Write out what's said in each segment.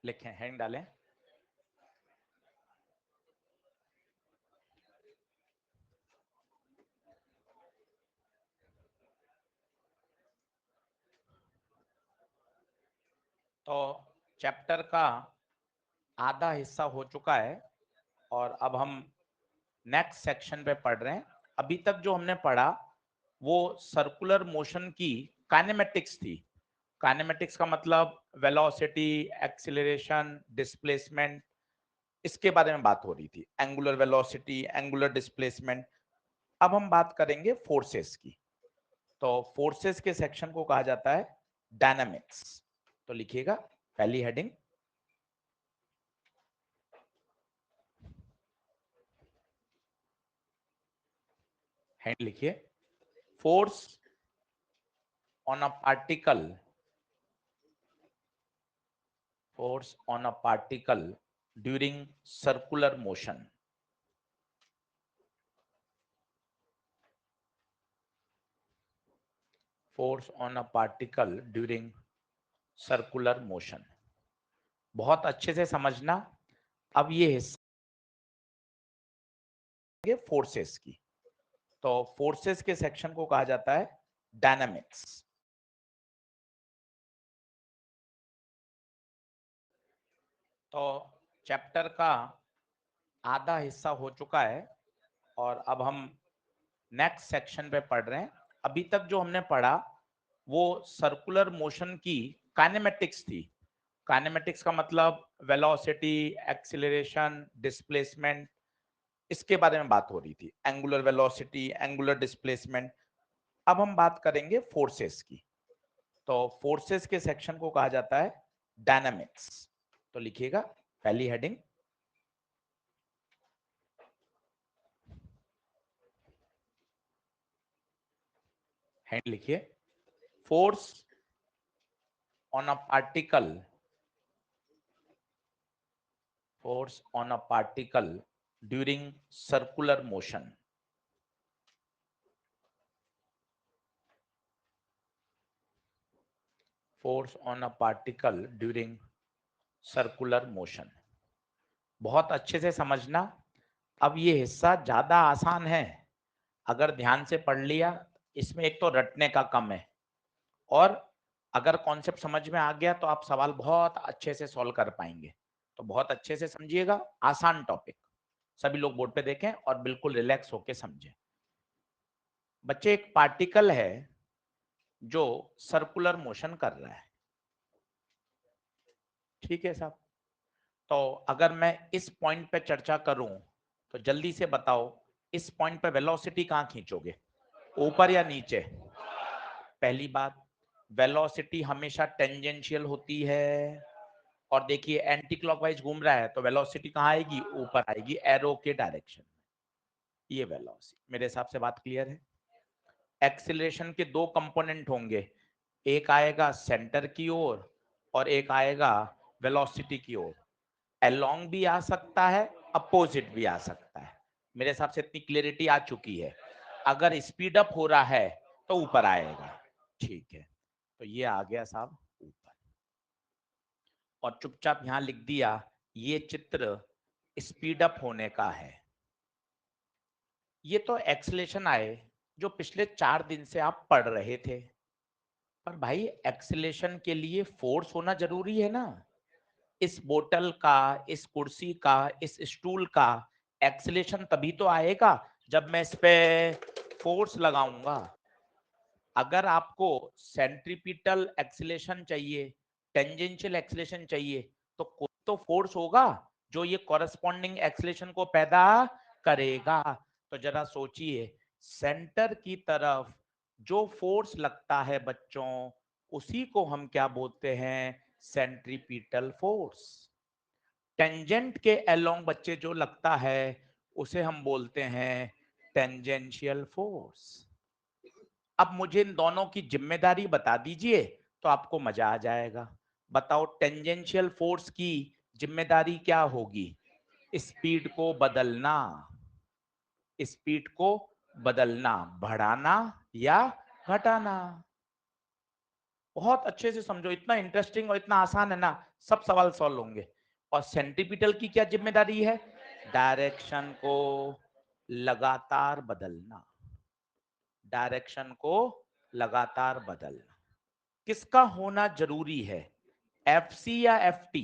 लिखें, हेडिंग डालें। तो चैप्टर का आधा हिस्सा हो चुका है और अब हम नेक्स्ट सेक्शन पे पढ़ रहे हैं। अभी तक जो हमने पढ़ा वो सर्कुलर मोशन की काइनेमेटिक्स थी। काइनेमेटिक्स का मतलब वेलोसिटी, एक्सीलरेशन, डिस्प्लेसमेंट, इसके बारे में बात हो रही थी। Angular velocity, angular displacement. अब हम बात करेंगे फोर्सेस की। तो फोर्सेस के सेक्शन को कहा जाता है डायनामिक्स। तो लिखिएगा पहली हेडिंग, हेड लिखिए, force on a particle, force on a particle during circular motion. Force on a particle during circular motion. बहुत अच्छे से समझना। अब ये हिस्सा फोर्सेस की। तो फोर्सेस के सेक्शन को कहा जाता है डायनामिक्स। तो चैप्टर का आधा हिस्सा हो चुका है और अब हम नेक्स्ट सेक्शन पे पढ़ रहे हैं। अभी तक जो हमने पढ़ा वो सर्कुलर मोशन की काइनेमेटिक्स थी। काइनेमेटिक्स का मतलब वेलोसिटी, एक्सीलरेशन, डिस्प्लेसमेंट, इसके बारे में बात हो रही थी। Angular velocity, angular displacement. अब हम बात करेंगे फोर्सेस की। तो फोर्सेस के सेक्शन को कहा जाता है डायनामिक्स। तो लिखिएगा पहली हेडिंग, हेड लिखिए, force on a particle, force on a particle during circular motion. Force on a particle during circular motion. बहुत अच्छे से समझना। अब ये हिस्सा ज्यादा आसान है। अगर ध्यान से पढ़ लिया, इसमें एक तो रटने का कम है और अगर कॉन्सेप्ट समझ में आ गया तो आप सवाल बहुत अच्छे से सॉल्व कर पाएंगे। तो बहुत अच्छे से समझिएगा, आसान टॉपिक। सभी लोग बोर्ड पे देखें और बिल्कुल रिलैक्स होके समझें। बच्चे, एक पार्टिकल है जो सर्कुलर मोशन कर रहा है, ठीक है साहब। तो अगर मैं इस पॉइंट पे चर्चा करूं तो जल्दी से बताओ, इस पॉइंट पे वेलोसिटी कहां खींचोगे, ऊपर या नीचे? पहली बात, वेलोसिटी हमेशा टेंजेंशियल होती है। और देखिए एंटी क्लॉकवाइज घूम रहा है तो वेलोसिटी कहां आएगी, ऊपर आएगी, एरो के डायरेक्शन में। ये वेलोसिटी, मेरे हिसाब से बात क्लियर है। एक्सीलरेशन के दो कंपोनेंट होंगे, एक आएगा सेंटर की ओर और एक आएगा वेलोसिटी की ओर। अलोंग भी आ सकता है, अपोजिट भी आ सकता है। मेरे हिसाब से इतनी क्लियरिटी आ चुकी है। अगर स्पीड अप हो रहा है तो ऊपर आएगा, ठीक है। तो ये आ गया साहब ऊपर, और चुपचाप यहां लिख दिया ये चित्र स्पीड अप होने का है। ये तो एक्सीलरेशन आए जो पिछले 4 दिन से आप पढ़ रहे थे। पर भाई एक्सीलरेशन के लिए फोर्स होना जरूरी है ना। इस बोतल का, इस कुर्सी का, इस स्टूल का एक्सीलरेशन तभी तो आएगा जब मैं इस पे फोर्स लगाऊंगा। अगर आपको सेंट्रीपिटल एक्सीलरेशन चाहिए, टेंजेंशियल एक्सीलरेशन चाहिए, तो कोई तो फोर्स होगा जो ये कॉरेस्पॉन्डिंग एक्सीलरेशन को पैदा करेगा। तो जरा सोचिए, सेंटर की तरफ जो फोर्स लगता है बच्चों, उसी को हम क्या बोलते हैं, सेंट्रीपिटल फोर्स। टेंजेंट के अलोंग बच्चे जो लगता है उसे हम बोलते हैं टेंजेंशियल फोर्स। अब मुझे इन दोनों की जिम्मेदारी बता दीजिए तो आपको मजा आ जाएगा। बताओ टेंजेंशियल फोर्स की जिम्मेदारी क्या होगी? स्पीड को बदलना, स्पीड को बदलना, बढ़ाना या घटाना। बहुत अच्छे से समझो, इतना इंटरेस्टिंग और इतना आसान है ना, सब सवाल सॉल्व होंगे। और सेंट्रीपिटल की क्या जिम्मेदारी है? डायरेक्शन को लगातार बदलना, डायरेक्शन को लगातार बदलना। किसका होना जरूरी है, एफसी या एफटी?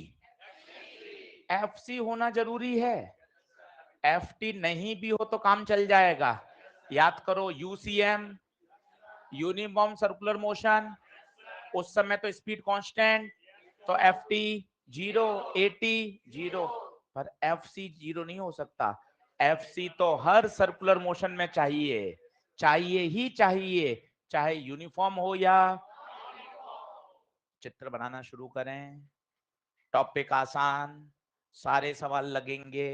एफसी होना जरूरी है। एफटी नहीं भी हो तो काम चल जाएगा। याद करो यूसीएम, यूनिफॉर्म सर्कुलर मोशन, उस समय तो स्पीड कांस्टेंट, तो एफटी 0, एटी 0, पर एफसी 0 नहीं हो सकता। एफसी तो हर सर्कुलर मोशन में चाहिए, चाहिए ही चाहिए, चाहे यूनिफॉर्म हो या। चित्र बनाना शुरू करें। टॉपिक आसान, सारे सवाल लगेंगे।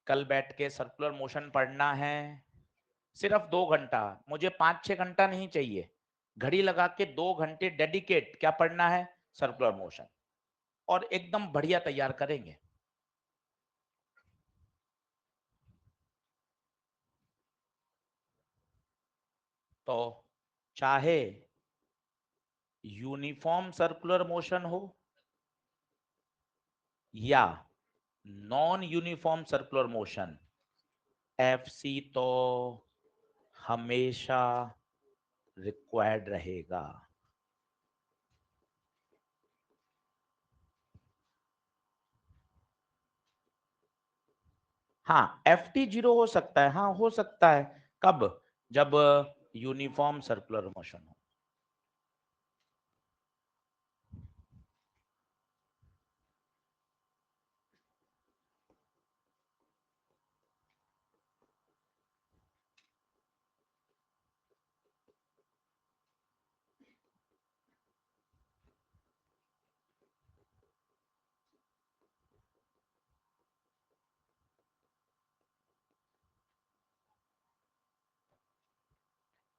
कल बैठ के सर्कुलर मोशन पढ़ना है, सिर्फ 2 घंटा, मुझे 5-6 घंटा नहीं चाहिए। घड़ी लगा के 2 घंटे डेडिकेट क्या पढ़ना है, सर्कुलर मोशन, और एकदम बढ़िया तैयार करेंगे। तो चाहे यूनिफॉर्म सर्कुलर मोशन हो या non uniform circular motion, FC तो हमेशा रिक्वायर्ड रहेगा। हाँ, एफटी 0 हो सकता है, हाँ हो सकता है। कब? जब यूनिफॉर्म सर्कुलर मोशन हो।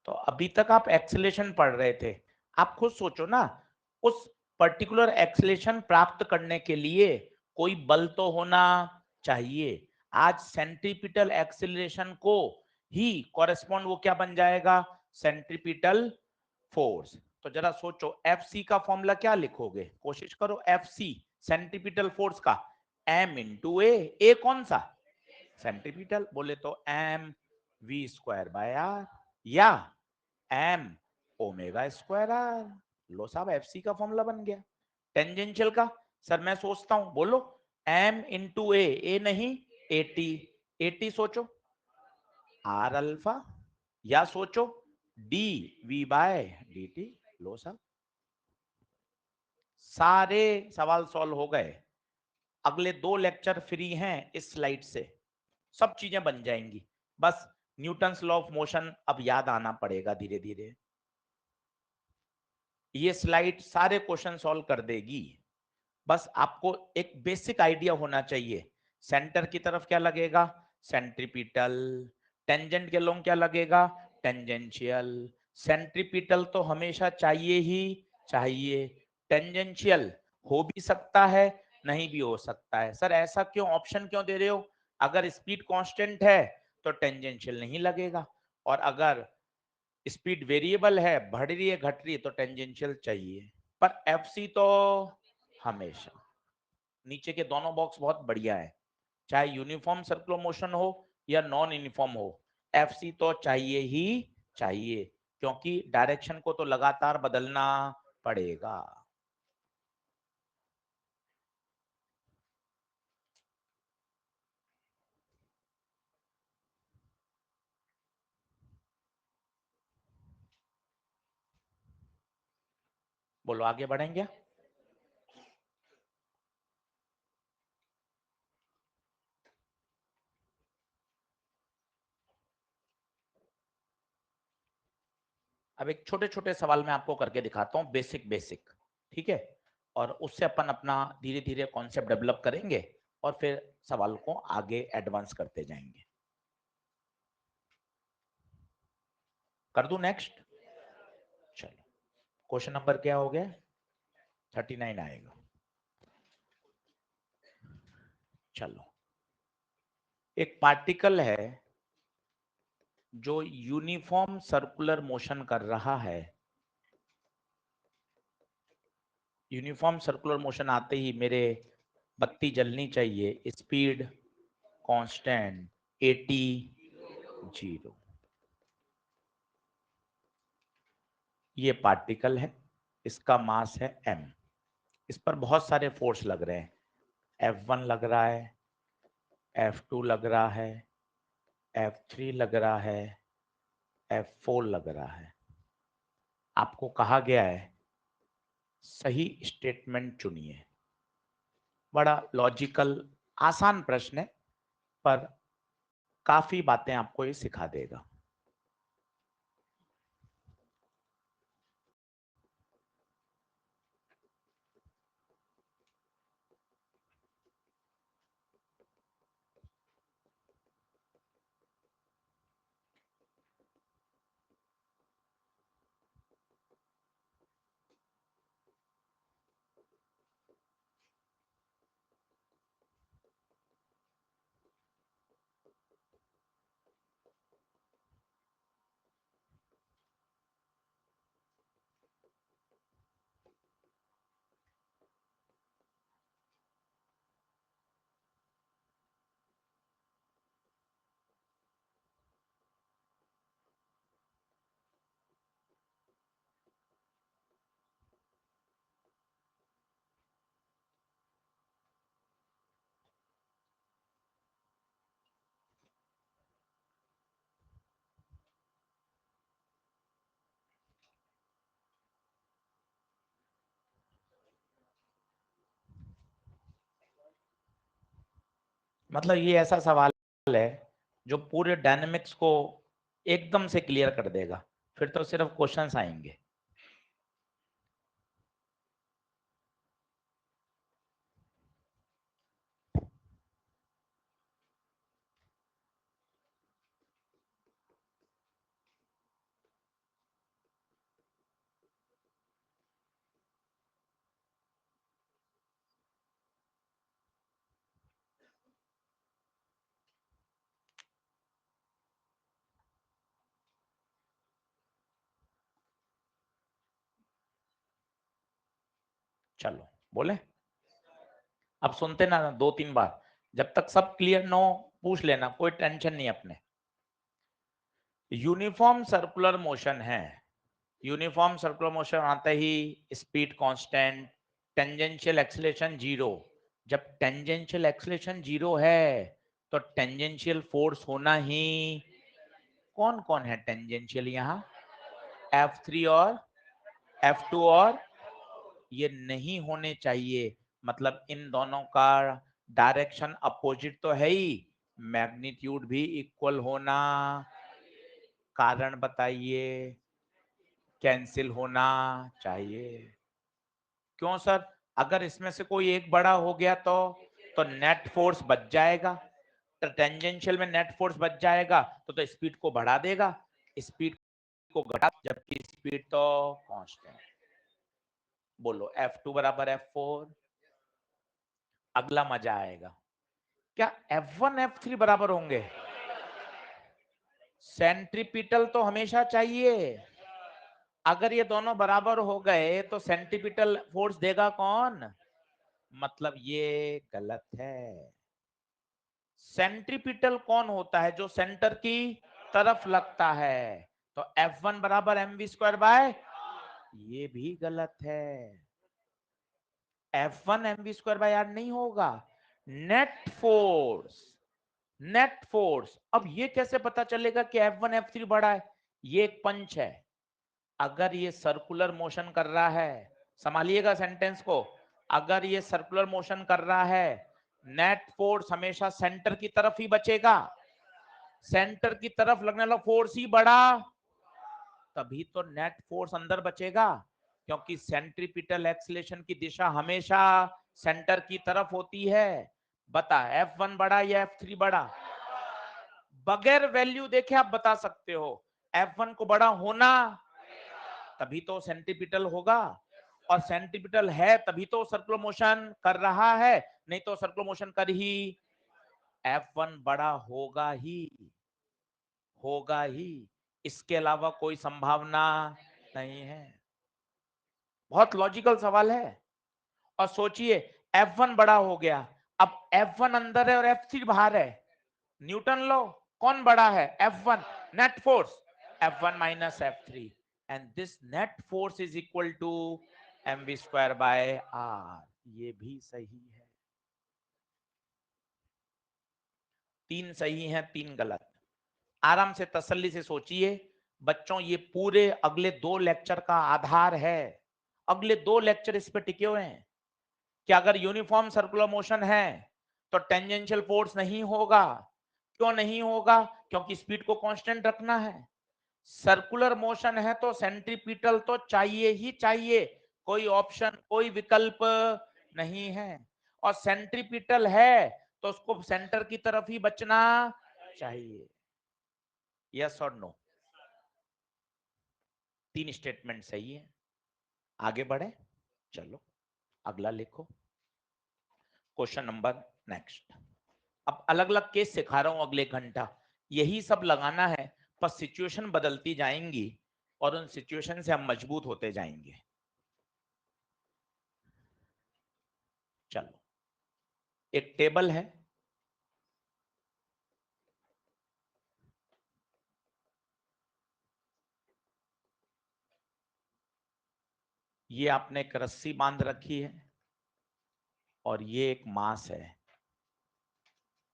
तो अभी तक आप एक्सेलेरेशन पढ़ रहे थे, आप खुद सोचो ना, उस पर्टिकुलर एक्सेलेरेशन प्राप्त करने के लिए कोई बल तो होना चाहिए। आज सेंट्रीपिटल एक्सेलरेशन को ही कॉरेस्पॉन्ड वो क्या बन जाएगा, सेंट्रीपिटल फोर्स। तो जरा सोचो एफ सी का फॉर्मूला क्या लिखोगे, कोशिश करो। एफ सी सेंट्रीपिटल फोर्स का एम इंटू ए कौन सा, सेंट्रीपिटल, बोले तो M V square by R या एम ओमेगा स्क्वायर आर। लो साहब एफ सी का फॉर्मूला बन गया। टेंजेंशियल का सर मैं सोचता हूं, बोलो, एम इंटू ए नहीं, एटी, एटी सोचो आर अल्फा, या सोचो D V by D T. लो साहब सारे सवाल सॉल्व हो गए। अगले 2 लेक्चर फ्री हैं इस स्लाइड से, सब चीजें बन जाएंगी। बस न्यूटन्स लॉ ऑफ मोशन अब याद आना पड़ेगा धीरे धीरे। ये स्लाइड सारे क्वेश्चन सॉल्व कर देगी। बस आपको एक बेसिक आइडिया होना चाहिए। सेंटर की तरफ क्या लगेगा, सेंट्रीपिटल। टेंजेंट के लोग क्या लगेगा, टेंजेंशियल। सेंट्रीपिटल तो हमेशा चाहिए ही चाहिए। टेंजेंशियल हो भी सकता है, नहीं भी हो सकता है। सर ऐसा क्यों, ऑप्शन क्यों दे रहे हो? अगर स्पीड कांस्टेंट है तो टेंजेंशियल नहीं लगेगा, और अगर स्पीड वेरिएबल है, बढ़ रही है घट रही है, तो टेंजेंशियल चाहिए। पर एफसी तो हमेशा। नीचे के दोनों बॉक्स बहुत बढ़िया है, चाहे यूनिफॉर्म सर्कुलर मोशन हो या नॉन यूनिफॉर्म हो, एफसी तो चाहिए ही चाहिए, क्योंकि डायरेक्शन को तो लगातार बदलना पड़ेगा। बोलो आगे बढ़ेंगे। अब एक छोटे छोटे सवाल मैं आपको करके दिखाता हूँ, बेसिक बेसिक, ठीक है? और उससे अपन अपना धीरे धीरे कॉन्सेप्ट डेवलप करेंगे और फिर सवाल को आगे एडवांस करते जाएंगे। कर दूं नेक्स्ट? चलो, क्वेश्चन नंबर क्या हो गया, 39 आएगा। चलो, एक पार्टिकल है जो यूनिफॉर्म सर्कुलर मोशन कर रहा है, यूनिफॉर्म सर्कुलर मोशन आते ही मेरे बत्ती जलनी चाहिए। Speed constant 80 0। ये पार्टिकल है, इसका मास है m। इस पर बहुत सारे फोर्स लग रहे हैं। F1 लग रहा है, F2 लग रहा है, F3 लग रहा है, F4 लग रहा है। आपको कहा गया है सही स्टेटमेंट चुनिए। बड़ा लॉजिकल आसान प्रश्न है, पर काफी बातें आपको ये सिखा देगा। मतलब ये ऐसा सवाल है जो पूरे डायनेमिक्स को एकदम से क्लियर कर देगा। फिर तो सिर्फ क्वेश्चंस आएंगे। चलो बोले, अब सुनते ना 2-3 बार। जब तक सब क्लियर ना हो पूछ लेना, कोई टेंशन नहीं अपने। यूनिफॉर्म सर्कुलर मोशन है। यूनिफॉर्म सर्कुलर मोशन आते ही स्पीड कांस्टेंट, टेंजेंशियल एक्सीलरेशन 0। जब टेंजेंशियल एक्सीलरेशन 0 है तो टेंजेंशियल फोर्स होना ही। कौन कौन है टेंजेंशियल यहाँ? F3 और F2, और ये नहीं होने चाहिए। मतलब इन दोनों का डायरेक्शन अपोजिट तो है ही, मैग्नीट्यूड भी इक्वल होना। कारण बताइए। कैंसिल होना चाहिए। क्यों सर? अगर इसमें से कोई एक बड़ा हो गया तो नेट फोर्स बच जाएगा। तो टेंजेंशियल में नेट फोर्स बच जाएगा तो स्पीड को बढ़ा देगा, स्पीड को घटा, जबकि स्पीड तो कांस्टेंट। बोलो F2 बराबर F4। अगला मजा आएगा। क्या F1 F3 बराबर होंगे? सेंट्रीपिटल तो हमेशा चाहिए। अगर ये दोनों बराबर हो गए तो सेंट्रीपिटल फोर्स देगा कौन? मतलब ये गलत है। सेंट्रीपिटल कौन होता है? जो सेंटर की तरफ लगता है। तो F1 बराबर mv², ये भी गलत है। F1 mv²r नहीं होगा। Net force, net force. अब ये कैसे पता चलेगा कि F1 F3 बड़ा है? ये एक पंच है। अगर ये सर्कुलर मोशन कर रहा है, संभालिएगा सेंटेंस को, अगर ये सर्कुलर मोशन कर रहा है, नेट फोर्स हमेशा सेंटर की तरफ ही बचेगा। सेंटर की तरफ लगने वाला फोर्स ही बड़ा, तभी तो नेट फोर्स अंदर बचेगा। क्योंकि सेंट्रीपिटल एक्सीलरेशन की दिशा हमेशा सेंटर की तरफ होती है। बता F1 बड़ा या F3 बड़ा? बगैर वैल्यू देखे आप बता सकते हो। F1 को बड़ा होना, तभी तो सेंट्रीपिटल होगा। और सेंट्रीपिटल है तभी तो सर्कुलर मोशन कर रहा है, नहीं तो सर्कुलर मोशन कर ही। F1 बड़ा होगा ही, होगा ही। इसके अलावा कोई संभावना नहीं है। बहुत लॉजिकल सवाल है। और सोचिए F1 बड़ा हो गया, अब F1 अंदर है और F3 बाहर है, न्यूटन लॉ कौन बड़ा है, F1, net force F1 minus F3 and this net force is equal to mv square by r। ये भी सही है, 3 सही हैं 3 गलत। आराम से तसल्ली से सोचिए बच्चों, ये पूरे अगले 2 लेक्चर का आधार है, अगले 2 लेक्चर इस पे टिके हुए हैं कि अगर यूनिफॉर्म सर्कुलर मोशन है तो टेंजेंशियल फोर्स नहीं होगा। क्यों नहीं होगा? क्योंकि स्पीड को कांस्टेंट रखना है। सर्कुलर मोशन है तो सेंट्रीपिटल तो चाहिए ही चाहिए, कोई ऑप्शन कोई विकल्प नहीं है। और सेंट्रीपिटल है तो उसको सेंटर की तरफ ही बचना चाहिए। यस और नो? 3 स्टेटमेंट सही है। आगे बढ़े, चलो अगला लिखो क्वेश्चन नंबर नेक्स्ट। अब अलग अलग केस सिखा रहा हूं अगले घंटा, यही सब लगाना है, पर सिचुएशन बदलती जाएंगी और उन सिचुएशन से हम मजबूत होते जाएंगे। चलो, एक टेबल है, ये आपने एक रस्सी बांध रखी है और ये एक मास है,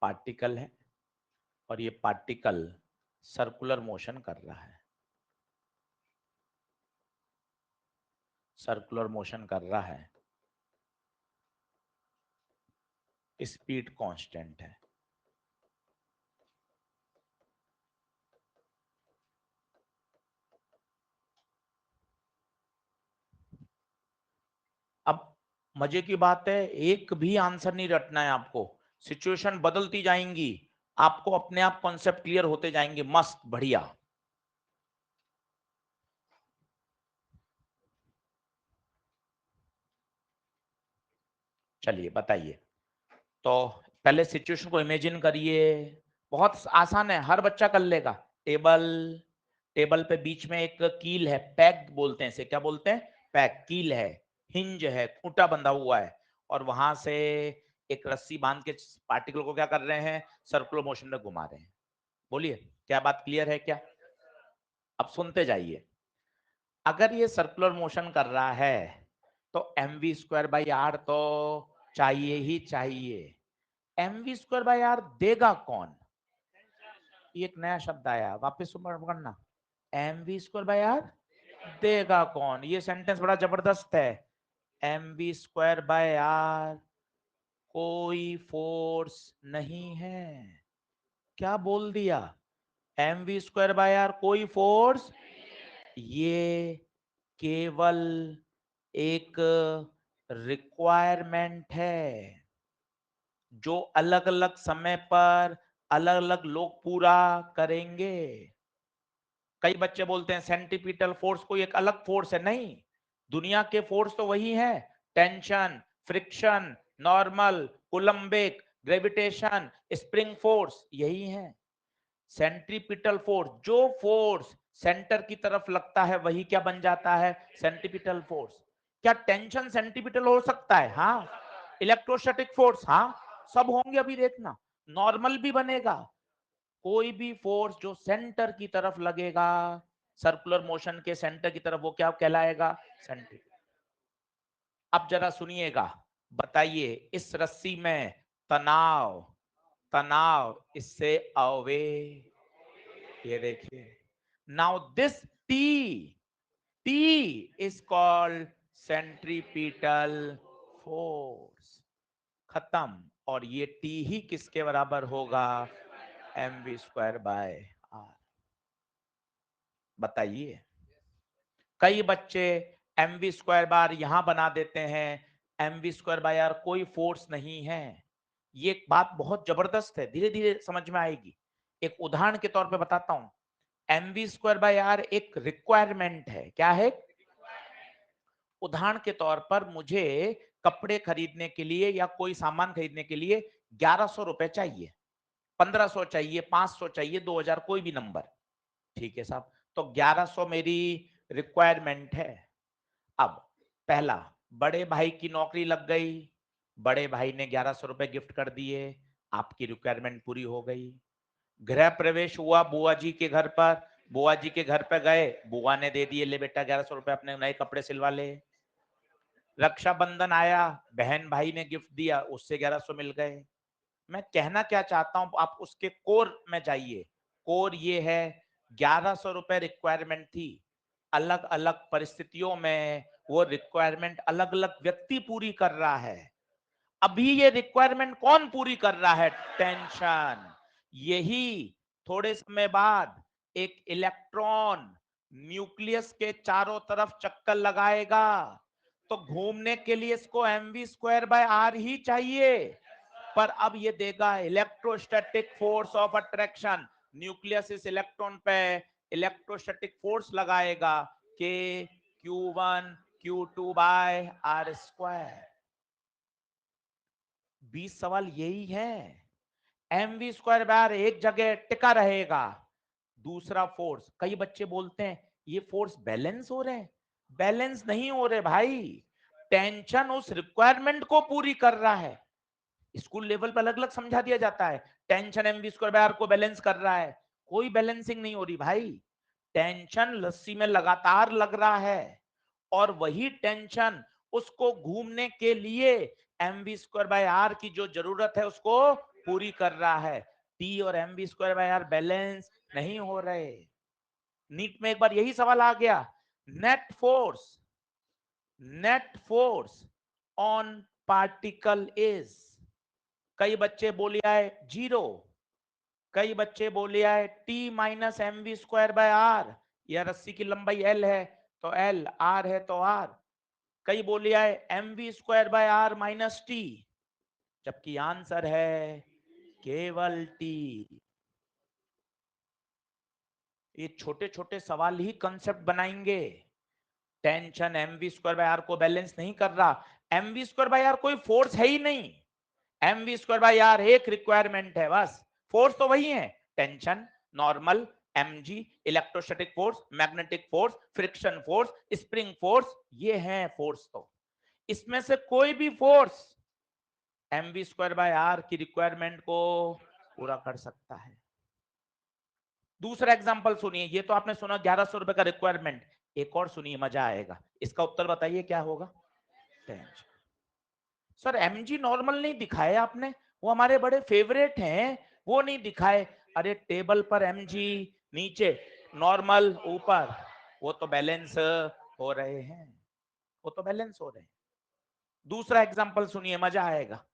पार्टिकल है, और ये पार्टिकल सर्कुलर मोशन कर रहा है, सर्कुलर मोशन कर रहा है, स्पीड कांस्टेंट है। अब मजे की बात है, एक भी आंसर नहीं रटना है आपको, सिचुएशन बदलती जाएंगी, आपको अपने आप कॉन्सेप्ट क्लियर होते जाएंगे, मस्त बढ़िया। चलिए बताइए, तो पहले सिचुएशन को इमेजिन करिए, बहुत आसान है, हर बच्चा कर लेगा। टेबल, टेबल पे बीच में एक कील है, पैक बोलते हैं इसे, क्या बोलते हैं, पैक, कील है, हिंज है, खूंटा बंधा हुआ है, और वहां से एक रस्सी बांध के पार्टिकल को क्या कर रहे हैं, सर्कुलर मोशन में घुमा रहे हैं। बोलिए, क्या बात क्लियर है क्या? अब सुनते जाइए, अगर ये सर्कुलर मोशन कर रहा है तो mv स्क्वायर बाई आर तो चाहिए ही चाहिए। mv स्क्वायर बाई आर देगा कौन? ये एक नया शब्द आया, वापस पढ़ना, mv स्क्वायर बाई आर देगा कौन? ये सेंटेंस बड़ा जबरदस्त है। mv स्क्वायर बाय आर कोई फोर्स नहीं है। क्या बोल दिया? mv स्क्वायर बाय आर कोई फोर्स, ये केवल एक रिक्वायरमेंट है जो अलग अलग समय पर अलग अलग लोग पूरा करेंगे। कई बच्चे बोलते हैं सेंट्रीपिटल फोर्स कोई एक अलग फोर्स है, नहीं, दुनिया के फोर्स तो वही है, tension, friction, normal, coulombic, gravitation, spring force, यही है। सेंट्रीपिटल फोर्स, जो फोर्स सेंटर की तरफ लगता है वही क्या बन जाता है, सेंट्रीपिटल फोर्स। क्या टेंशन सेंट्रीपिटल हो सकता है? हाँ। इलेक्ट्रोस्टैटिक फोर्स, हाँ, सब होंगे, अभी देखना। नॉर्मल भी बनेगा। कोई भी फोर्स जो सेंटर की तरफ लगेगा, सर्कुलर मोशन के सेंटर की तरफ, वो क्या कहलाएगा, सेंट्रीपिटल। अब जरा सुनिएगा, बताइए इस रस्सी में तनाव, तनाव इससे अवे, ये देखिए, now this T, T is called centripetal force. खत्म। और ये टी ही किसके बराबर होगा, mv स्क्वायर बाय आर। बताइए, कई बच्चे mv स्क्वायर बार यहां बना देते हैं, mv स्क्वायर बाय आर कोई फोर्स नहीं है। ये बात बहुत जबरदस्त है, धीरे धीरे समझ में आएगी। एक उदाहरण के तौर पे बताता हूं, mv स्क्वायर बाय आर एक रिक्वायरमेंट है। क्या है? उदाहरण के तौर पर मुझे कपड़े खरीदने के लिए या कोई सामान खरीदने के लिए 1100 रुपए चाहिए, 1500 चाहिए, 500 चाहिए, 2000, कोई भी नंबर, ठीक है साहब, तो 1100 मेरी रिक्वायरमेंट है। अब पहला, बड़े भाई की नौकरी लग गई, बड़े भाई ने 1100 रुपए गिफ्ट कर दिए, आपकी रिक्वायरमेंट पूरी हो गई। गृह प्रवेश हुआ बुआ जी के घर पर, बुआ जी के घर पे गए, बुआ ने दे दिए, ले बेटा 1100 रुपए, अपने नए कपड़े सिलवा ले। रक्षाबंधन आया, बहन भाई ने गिफ्ट दिया, उससे 1100 मिल गए। मैं कहना क्या चाहता हूं, आप उसके कोर में जाइए। कोर ये है, 1100 रुपए रिक्वायरमेंट थी, अलग अलग परिस्थितियों में वो रिक्वायरमेंट अलग अलग व्यक्ति पूरी कर रहा है। अभी ये रिक्वायरमेंट कौन पूरी कर रहा है? टेंशन। यही थोड़े समय बाद एक इलेक्ट्रॉन न्यूक्लियस के चारों तरफ चक्कर लगाएगा, तो घूमने के लिए इसको mv² ही चाहिए। पर अब ये देगा electrostatic force of attraction, nucleus इस इलेक्ट्रॉन पे इलेक्ट्रोस्टैटिक फोर्स लगाएगा के Q1 Q2/r²। 20 सवाल यही है। mv² एक जगह टिका रहेगा। दूसरा फोर्स, कई बच्चे बोलते हैं ये फोर्स बैलेंस हो रहे हैं, बैलेंस नहीं हो रहे भाई, टेंशन उस रिक्वायरमेंट को पूरी कर रहा है। स्कूल लेवल पर अलग अलग समझा दिया जाता है, टेंशन mv² को बैलेंस कर रहा है, कोई बैलेंसिंग नहीं हो रही भाई। टेंशन लस्सी में लगातार लग रहा है, और वही टेंशन उसको घूमने के लिए mv²r की जो जरूरत है उसको पूरी कर रहा है। टी और mv²r बैलेंस नहीं हो रहे। नीट में एक बार यही सवाल आ गया, net force on particle is, कई बच्चे बोले आए 0, कई बच्चे बोले आए T-mv²r, या रस्सी की लंबाई L है तो L, R है तो R, कई बोले आए mv²r-t, जबकि आंसर है केवल T। ये छोटे छोटे सवाल ही कंसेप्ट बनाएंगे। टेंशन mv²r को बैलेंस नहीं कर रहा, mv²r कोई फोर्स है ही नहीं, mv²r एक रिक्वायरमेंट है बस, फोर्स तो वही है, tension, normal, mg, electrostatic force, magnetic force, friction force, spring force, ये है फोर्स। तो इसमें से कोई भी फोर्स mv²r की रिक्वायरमेंट को पूरा कर सकता है। दूसरा एग्जांपल सुनिए, ये तो आपने सुना 1100 रुपए का रिक्वायरमेंट, एक और सुनिए मजा आएगा, इसका उत्तर बताइए क्या होगा? टेंशन। सर mg नॉर्मल नहीं दिखाए आपने, वो हमारे बड़े फेवरेट हैं, वो नहीं दिखाए। अरे टेबल पर mg नीचे, नॉर्मल ऊपर, वो तो बैलेंस हो रहे हैं, वो तो बैलेंस हो रहे हैं। दूसरा एग्जांपल सुनिए, मजा आएगा।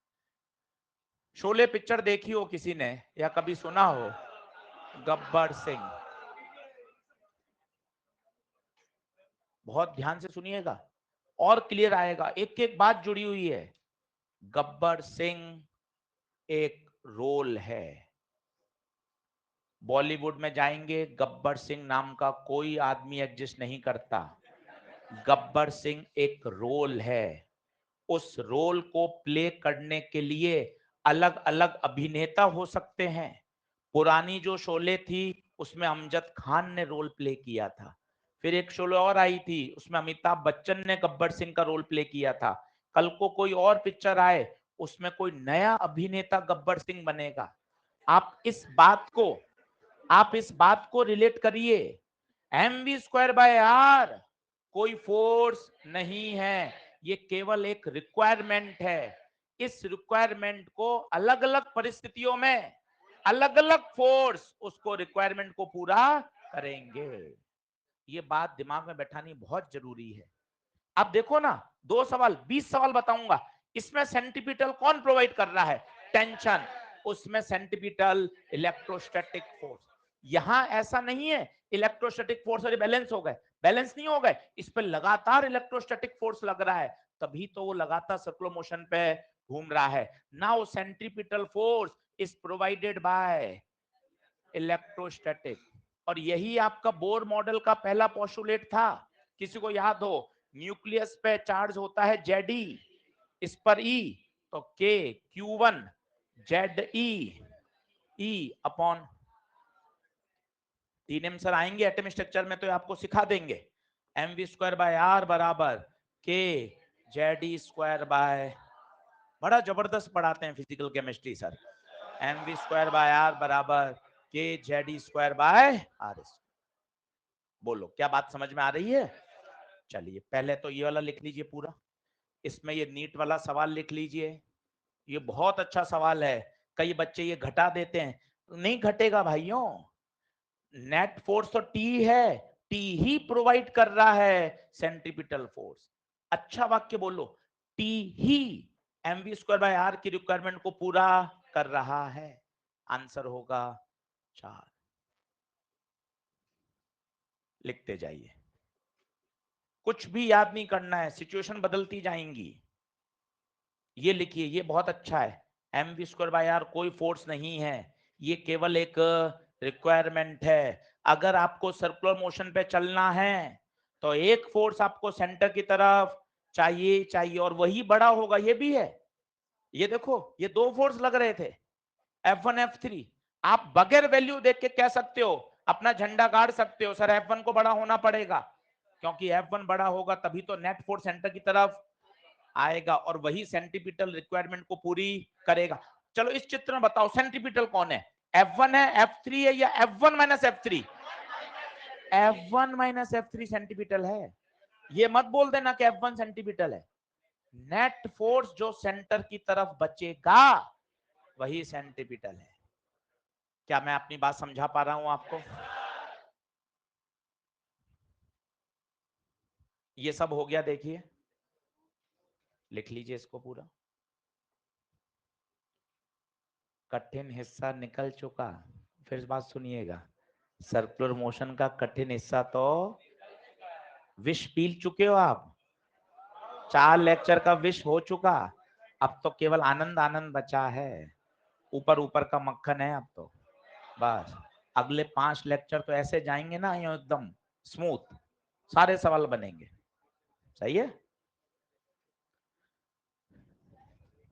शोले पिक्चर देखी हो किसी ने या कभी सुना हो? गब्बर सिंह, बहुत ध्यान से सुनिएगा और क्लियर आएगा, एक एक बात जुड़ी हुई है। गब्बर सिंह एक रोल है, बॉलीवुड में जाएंगे, गब्बर सिंह नाम का कोई आदमी एग्जिस्ट नहीं करता। गब्बर सिंह एक रोल है, उस रोल को प्ले करने के लिए अलग अलग अभिनेता हो सकते हैं। पुरानी जो शोले थी उसमें अमजद खान ने रोल प्ले किया था, फिर एक शोले और आई थी उसमें अमिताभ बच्चन ने गब्बर सिंह का रोल प्ले किया था। कल को कोई और पिक्चर आए उसमें कोई नया अभिनेता गब्बर सिंह बनेगा। आप इस बात को रिलेट करिए, mv²r कोई फोर्स नहीं है, ये केवल एक रिक्वायरमेंट है। इस रिक्वायरमेंट को अलग अलग परिस्थितियों में अलग अलग फोर्स उसको रिक्वायरमेंट को पूरा करेंगे। ये बात दिमाग में बैठानी बहुत जरूरी है। अब देखो ना, 2 सवाल 20 सवाल बताऊंगा, इसमें सेंट्रीपिटल कौन प्रोवाइड कर रहा है? टेंशन, उसमें सेंट्रीपिटल इलेक्ट्रोस्टैटिक फोर्स। यहां ऐसा नहीं है इलेक्ट्रोस्टैटिक फोर्स और बैलेंस हो गए, बैलेंस नहीं हो गए, इस पर लगातार इलेक्ट्रोस्टैटिक फोर्स लग रहा है, तभी तो वो लगातार सर्कुलर मोशन पे घूम रहा है। Now centripetal force is provided by electrostatic, और यही आपका बोर मॉडल का पहला पोस्टुलेट था, किसी को याद हो? न्यूक्लियस पे चार्ज होता है Ze, इस पर E, तो K Q1 Ze अपॉन, तीन आंसर आएंगे एटम स्ट्रक्चर में तो आपको सिखा देंगे, mv²r बराबर K जेड स्क्वायर बाय, बड़ा जबरदस्त पढ़ाते हैं physical chemistry sir, M V square by R बराबर के जेड स्क्वायर बाय आर। बोलो क्या बात समझ में आ रही है? चलिए पहले तो ये वाला लिख लीजिए पूरा, इसमें ये नीट वाला सवाल लिख लीजिए, ये बहुत अच्छा सवाल है। कई बच्चे ये घटा देते हैं, नहीं घटेगा भाइयों, नेट फोर्स तो टी है, टी ही प्रोवाइड कर रहा है सेंट्रीपिटल फोर्स। अच्छा वाक्य बोलो, टी ही M V square by R की रिक्वायरमेंट को पूरा कर रहा है। आंसर होगा 4। लिखते जाइए, कुछ भी याद नहीं करना है, सिचुएशन बदलती जाएंगी। ये लिखिए, ये बहुत अच्छा है, M V square by R कोई फोर्स नहीं है, ये केवल एक रिक्वायरमेंट है। अगर आपको सर्कुलर मोशन पे चलना है तो एक फोर्स आपको सेंटर की तरफ चाहिए और वही बड़ा होगा, ये भी है। ये देखो, ये 2 फोर्स लग रहे थे, F1 F3। आप बगैर वैल्यू देख के कह सकते हो, अपना झंडा गाड़ सकते हो, सर F1 को बड़ा होना पड़ेगा, क्योंकि F1 बड़ा होगा तभी तो नेट फोर्स सेंटर की तरफ आएगा और वही सेंटीपिटल रिक्वायरमेंट को पूरी करेगा। चलो इस चित्र में बताओ सेंटीपिटल कौन है, F1 है, F3 है, या F1 minus F3? F1 minus F3 centripetal है। ये मत बोल देना कि F1 सेंटीपिटल है। नेट फोर्स जो सेंटर की तरफ बचेगा वही सेंटीपिटल है। क्या मैं अपनी बात समझा पा रहा हूं आपको? ये सब हो गया, देखिए लिख लीजिए इसको पूरा, कठिन हिस्सा निकल चुका। फिर बात सुनिएगा, सर्कुलर मोशन का कठिन हिस्सा तो विष पी चुके हो आप, 4 लेक्चर का विष हो चुका, अब तो केवल आनंद आनंद बचा है, ऊपर ऊपर का मक्खन है अब तो। बस अगले 5 लेक्चर तो ऐसे जाएंगे ना एकदम स्मूथ, सारे सवाल बनेंगे। सही है?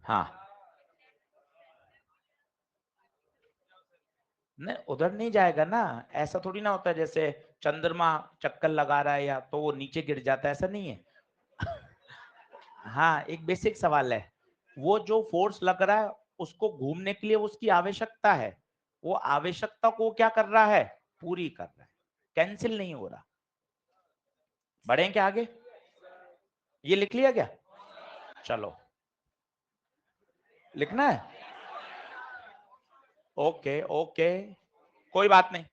हाँ, नहीं उधर नहीं जाएगा ना, ऐसा थोड़ी ना होता है जैसे चंद्रमा चक्कर लगा रहा है या तो वो नीचे गिर जाता है, ऐसा नहीं है। हाँ, एक बेसिक सवाल है, वो जो फोर्स लग रहा है उसको घूमने के लिए उसकी आवश्यकता है, वो आवश्यकता को क्या कर रहा है, पूरी कर रहा है, कैंसिल नहीं हो रहा। बढ़ें क्या आगे? ये लिख लिया क्या? चलो लिखना है, ओके ओके, कोई बात नहीं,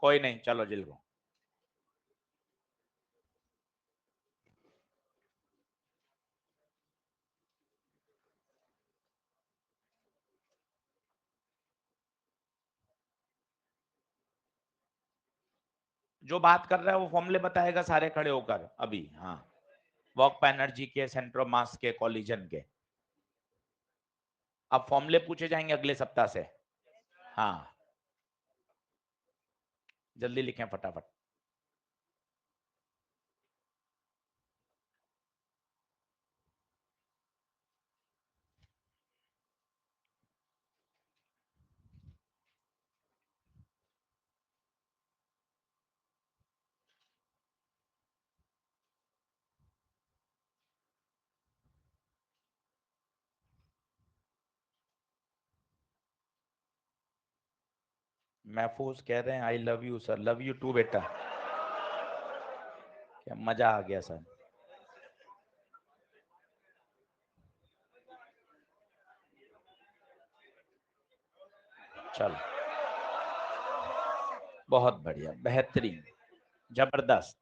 कोई नहीं, चलो जिल को जो बात कर रहा है वो फॉर्मूले बताएगा सारे खड़े होकर अभी। हाँ, वर्क पर एनर्जी के, सेंटर ऑफ मास के, कॉलिजन के, अब फॉर्मूले पूछे जाएंगे अगले सप्ताह से। हाँ, जल्दी लिखें फटाफट। महफूज कह रहे हैं I love you sir, love you too बेटा, क्या मजा आ गया सर। चलो बहुत बढ़िया, बेहतरीन, जबरदस्त।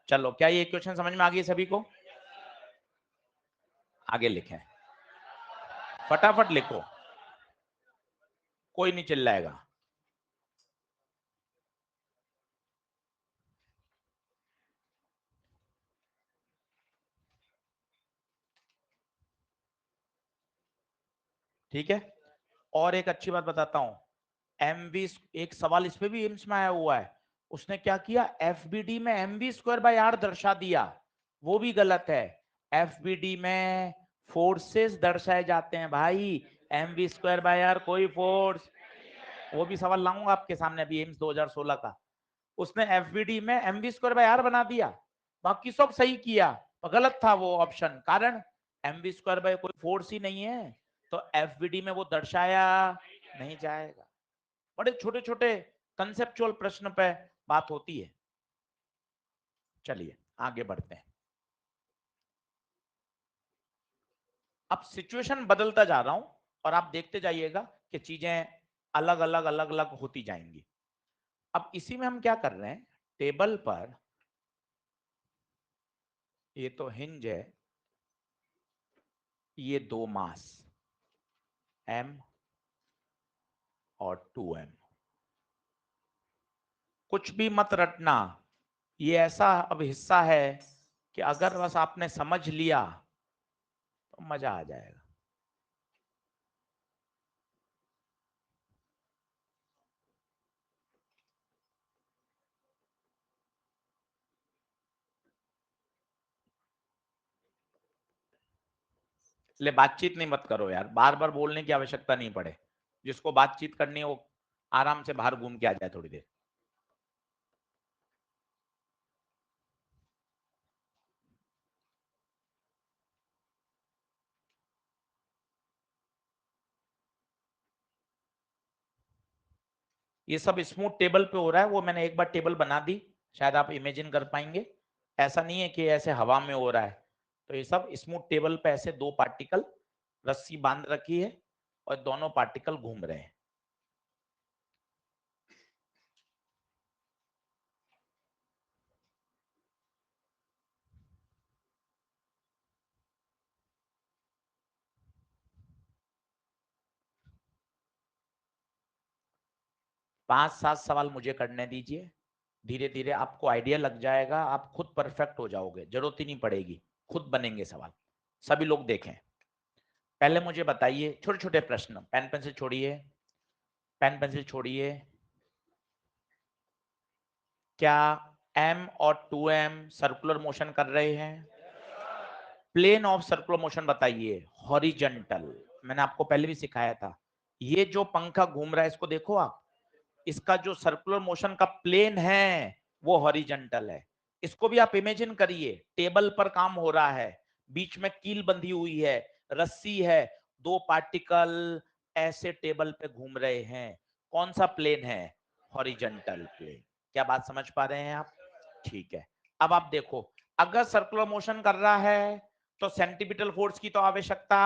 चलो क्या ये क्वेश्चन समझ में आ गई सभी को? आगे लिखें, फटाफट लिखो, कोई नहीं चिल्लाएगा। ठीक है, और एक अच्छी बात बताता हूं, एमवी, एक सवाल इसमें भी एम्स में आया हुआ है, उसने क्या किया, एफबीडी में एमवी स्क्वायर बाय आर दर्शा दिया, वो भी गलत है। एफबीडी में फोर्सेस दर्शाए जाते हैं भाई, एमवी स्क्वायर बाय आर कोई फोर्स, वो भी सवाल लाऊंगा आपके सामने अभी एम्स 2016 का, उसने एफबीडी में एमवी स्क्वायर बाय आर बना दिया, बाकी सब सही किया, पर गलत था वो ऑप्शन। कारण mv² बाय कोई फोर्स ही नहीं है, तो FVD में वो दर्शाया नहीं जाएगा। बड़े छोटे छोटे कंसेप्चुअल प्रश्न पे बात होती है। चलिए आगे बढ़ते हैं। अब सिचुएशन बदलता जा रहा हूं और आप देखते जाइएगा कि चीजें अलग अलग अलग अलग होती जाएंगी। अब इसी में हम क्या कर रहे हैं, टेबल पर ये तो हिंज है, ये दो मास m और 2m। कुछ भी मत रटना, ये ऐसा अब हिस्सा है कि अगर बस आपने समझ लिया तो मजा आ जाएगा। ले बातचीत नहीं मत करो यार, बार बार बोलने की आवश्यकता नहीं पड़े। जिसको बातचीत करनी है वो आराम से बाहर घूम के आ जाए थोड़ी देर। ये सब स्मूथ टेबल पे हो रहा है, वो मैंने एक बार टेबल बना दी, शायद आप इमेजिन कर पाएंगे। ऐसा नहीं है कि ऐसे हवा में हो रहा है। तो ये सब स्मूथ टेबल पे ऐसे दो पार्टिकल रस्सी बांध रखी है और दोनों पार्टिकल घूम रहे हैं। 5-7 सवाल मुझे करने दीजिए, धीरे धीरे आपको आइडिया लग जाएगा, आप खुद परफेक्ट हो जाओगे, जरूरत ही नहीं पड़ेगी, खुद बनेंगे सवाल। सभी लोग देखें। पहले मुझे बताइए छोटे छोटे प्रश्न, पेन पेंसिल छोड़िए, पेन पेंसिल छोड़िए। क्या m और 2m सर्कुलर मोशन कर रहे हैं? प्लेन ऑफ सर्कुलर मोशन बताइए। हॉरिजॉन्टल, मैंने आपको पहले भी सिखाया था। ये जो पंखा घूम रहा है इसको देखो आप, इसका जो सर्कुलर मोशन का प्लेन है वो हॉरिजॉन्टल है। इसको भी आप इमेजिन करिए, टेबल पर काम हो रहा है, बीच में कील बंधी हुई है, रस्सी है, दो पार्टिकल ऐसे टेबल पे घूम रहे हैं। कौन सा प्लेन है? Horizontal plane. क्या बात समझ पा रहे हैं आप? ठीक है। अब आप देखो, अगर सर्कुलर मोशन कर रहा है तो सेंटीपिटल फोर्स की तो आवश्यकता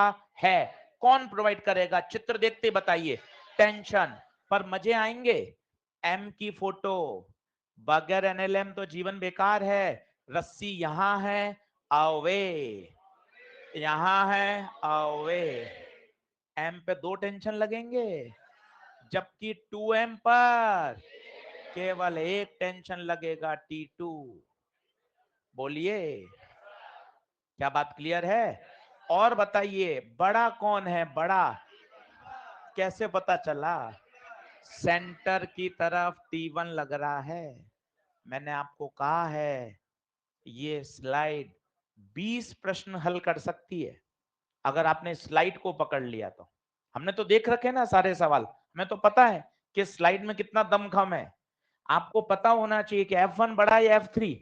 है। कौन प्रोवाइड करेगा? चित्र देखते बताइए। टेंशन। पर मजे आएंगे। एम की फोटो, बगैर एनएलएम तो जीवन बेकार है। रस्सी यहां है, अवे, यहां है, अवे। एम पे दो टेंशन लगेंगे, जबकि 2m पर केवल एक टेंशन लगेगा, T2। बोलिए, क्या बात क्लियर है? और बताइए बड़ा कौन है? बड़ा कैसे पता चला? सेंटर की तरफ T1 लग रहा है। मैंने आपको कहा है ये स्लाइड 20 प्रश्न हल कर सकती है, अगर आपने स्लाइड को पकड़ लिया तो। हमने तो देख रखे ना सारे सवाल, हमें तो पता है कि स्लाइड में कितना दमखम है। आपको पता होना चाहिए कि F1 बड़ा है या F3।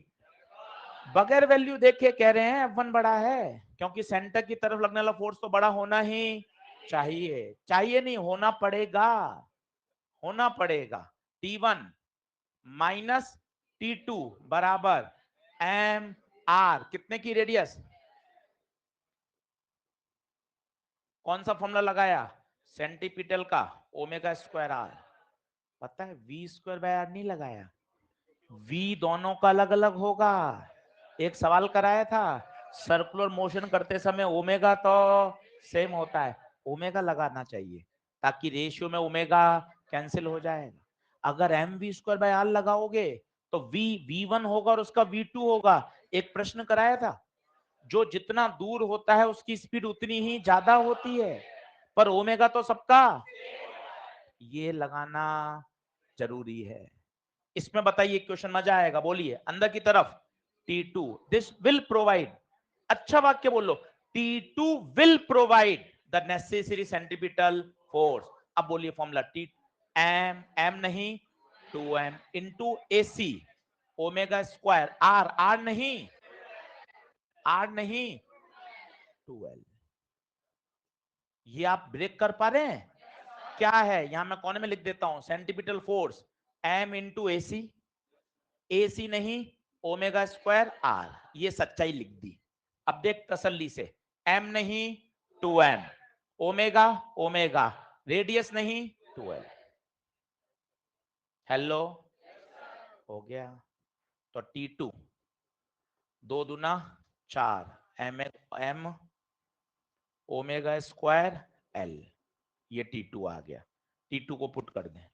बगैर वैल्यू देखे कह रहे हैं F1 बड़ा है, क्योंकि सेंटर की तरफ लगने वाला फोर्स तो बड़ा होना ही चाहिए। चाहिए नहीं, होना पड़ेगा, होना पड़ेगा। T1 माइनस T2 बराबर एम आर, कितने की रेडियस? कौन सा फॉर्मूला लगाया? सेंटीपिटल का, ओमेगा स्क्वायर आर। पता है V² बाय आर नहीं लगाया, V दोनों का अलग अलग होगा। एक सवाल कराया था, सर्कुलर मोशन करते समय ओमेगा तो सेम होता है, ओमेगा लगाना चाहिए ताकि रेशियो में ओमेगा कैंसिल हो जाएगा। अगर mv² बाय आर लगाओगे तो V1 होगा और उसका V2 होगा। एक प्रश्न कराया था, जो जितना दूर होता है उसकी स्पीड उतनी ही ज्यादा होती है, पर ओमेगा तो सबका, ये लगाना जरूरी है। इसमें बताइए क्वेश्चन मजा आएगा, बोलिए अंदर की तरफ। T2 दिस विल प्रोवाइड, अच्छा वाक्य बोलो, T2 will provide the necessary centripetal force. अब बोलिए फॉर्मूला, T एम, एम नहीं 2m into AC omega square R, R नहीं आर नहीं 12। ये आप ब्रेक कर पा रहे हैं? क्या है यहां मैं कोने में लिख देता हूं, centripetal force m into AC, AC नहीं ओमेगा स्क्वायर आर, ये सच्चाई लिख दी। अब देख तसल्ली से, m नहीं 2m, ओमेगा ओमेगा, रेडियस नहीं 12। हेलो, हो गया। तो T2 2 दूना 4 m ओमेगा स्क्वायर l, ये T2 आ गया। T2 को पुट कर दें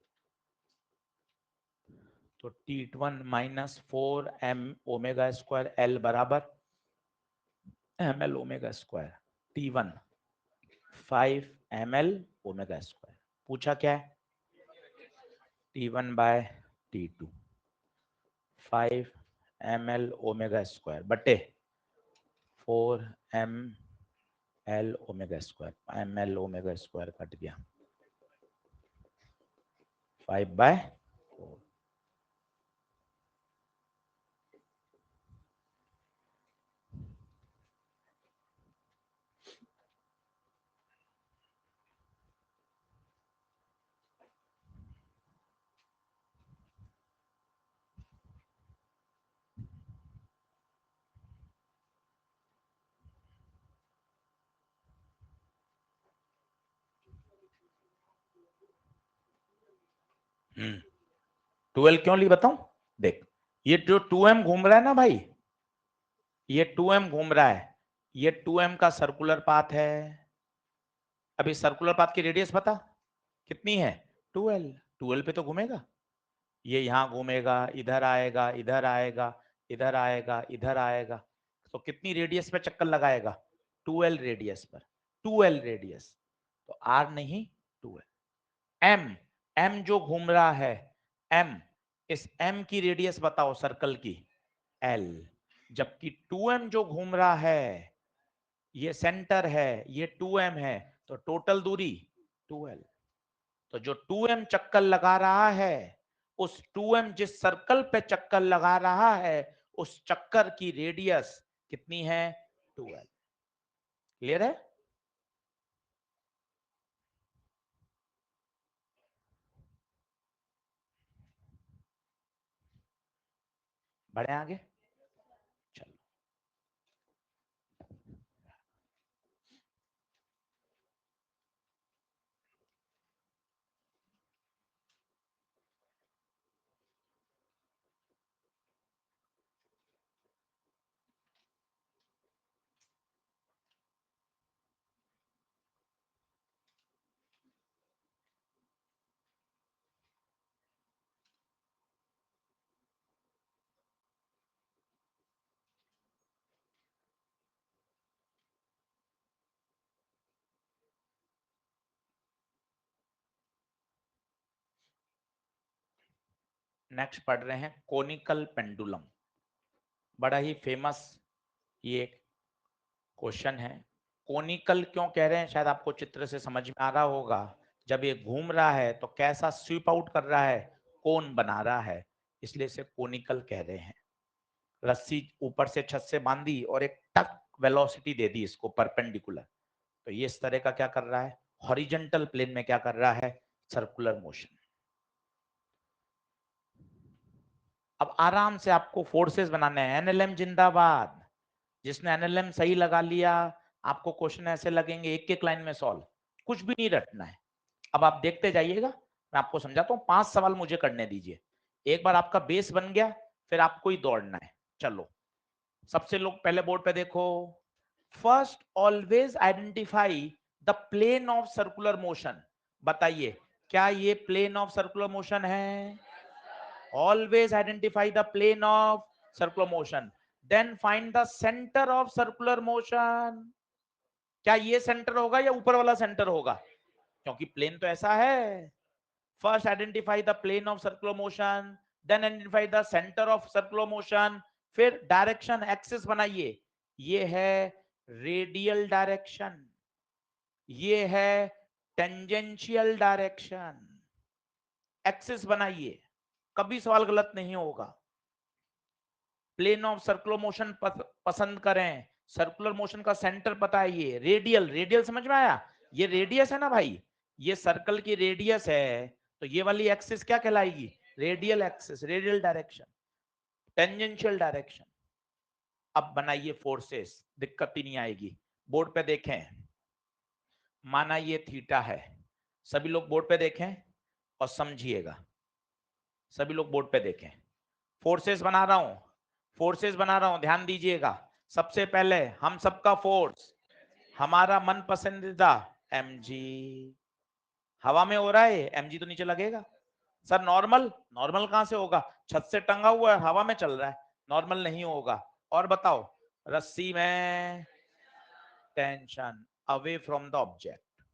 तो T1 minus 4m omega square l बराबर ml omega square, T1 5 ml omega square. पूछा क्या है? T1 bye T2 5 ml omega square बटे 4 ml omega square, ml omega square cut गया, 5 बाय 4। हम्म 12 क्यों ली बताऊं? देख, ये जो 2m घूम रहा है ना भाई, ये 2m घूम रहा है, ये 2m का सर्कुलर पाथ है। अभी सर्कुलर पाथ की रेडियस पता कितनी है? 12। 12 पे तो घूमेगा, ये यहां घूमेगा, इधर आएगा, इधर आएगा, इधर आएगा, इधर आएगा, तो कितनी रेडियस पे चक्कर लगाएगा? 12 रेडियस पर, 12 रेडियस। तो आर नहीं 12। एम, एम जो घूम रहा है, एम, इस एम की रेडियस बताओ सर्कल की, एल। जबकि 2m जो घूम रहा है, ये सेंटर है, ये 2m है, तो टोटल दूरी 12। तो जो 2m चक्कर लगा रहा है, उस 2m जिस सर्कल पे चक्कर लगा रहा है, उस चक्कर की रेडियस कितनी है? 12। क्लियर है? बढ़े आगे, चलो। नेक्स्ट पढ़ रहे हैं कोनिकल पेंडुलम। बड़ा ही फेमस ये क्वेश्चन है। कोनिकल क्यों कह रहे हैं, शायद आपको चित्र से समझ में आ रहा होगा। जब ये घूम रहा है तो कैसा स्वीप आउट कर रहा है, कोन बना रहा है, इसलिए इसे कोनिकल कह रहे हैं। रस्सी ऊपर से छत से बांधी और एक टक वेलोसिटी दे दी इसको परपेंडिकुलर, तो ये इस तरह का क्या कर रहा है, हॉरिजॉन्टल प्लेन में क्या कर रहा है, सर्कुलर मोशन। अब आराम से आपको फोर्सेस बनाने हैं। एनएलएम जिंदाबाद। जिसने एनएलएम सही लगा लिया, आपको क्वेश्चन ऐसे लगेंगे एक एक लाइन में सॉल्व, कुछ भी नहीं रटना है। अब आप देखते जाइएगा, मैं आपको समझाता हूँ। 5 सवाल मुझे करने दीजिए, एक बार आपका बेस बन गया, फिर आपको ही दौड़ना है। चलो, सबसे लोग पहले बोर्ड पे देखो। First always identify the plane of circular motion. बताइए, क्या ये प्लेन ऑफ सर्कुलर मोशन है? Always identify the plane of circular motion. Then find the center of circular motion. क्या ये सेंटर होगा या ऊपर वाला सेंटर होगा? क्योंकि प्लेन तो ऐसा है। First identify the plane of circular motion, then identify the centre of circular motion, फिर डायरेक्शन एक्सिस बनाइए। ये है रेडियल डायरेक्शन, ये है टेंजेंशियल डायरेक्शन। एक्सिस बनाइए, कभी सवाल गलत नहीं होगा। प्लेन ऑफ सर्कुलर मोशन पसंद करें, सर्कुलर मोशन का सेंटर पता है, ये रेडियल, रेडियल समझ में आया, ये रेडियस है ना भाई, ये सर्कल की रेडियस है, तो ये वाली एक्सिस क्या कहलाएगी, radial axis, radial direction, tangential direction. अब बनाइए फोर्सेस, दिक्कत ही नहीं आएगी। बोर्ड पे देखें, माना ये थीटा है, सभी लोग बोर्ड पे देखें और समझिएगा, सभी लोग बोर्ड पे देखें, फोर्सेस बना रहा हूं, फोर्सेस बना रहा हूं, ध्यान दीजिएगा। सबसे पहले हम सबका फोर्स, हमारा मन पसंदीदा mg, हवा में हो रहा है, mg तो नीचे लगेगा। सर नॉर्मल, नॉर्मल कहां से होगा, छत से टंगा हुआ है, हवा में चल रहा है, नॉर्मल नहीं होगा। और बताओ, रस्सी में tension away from the object.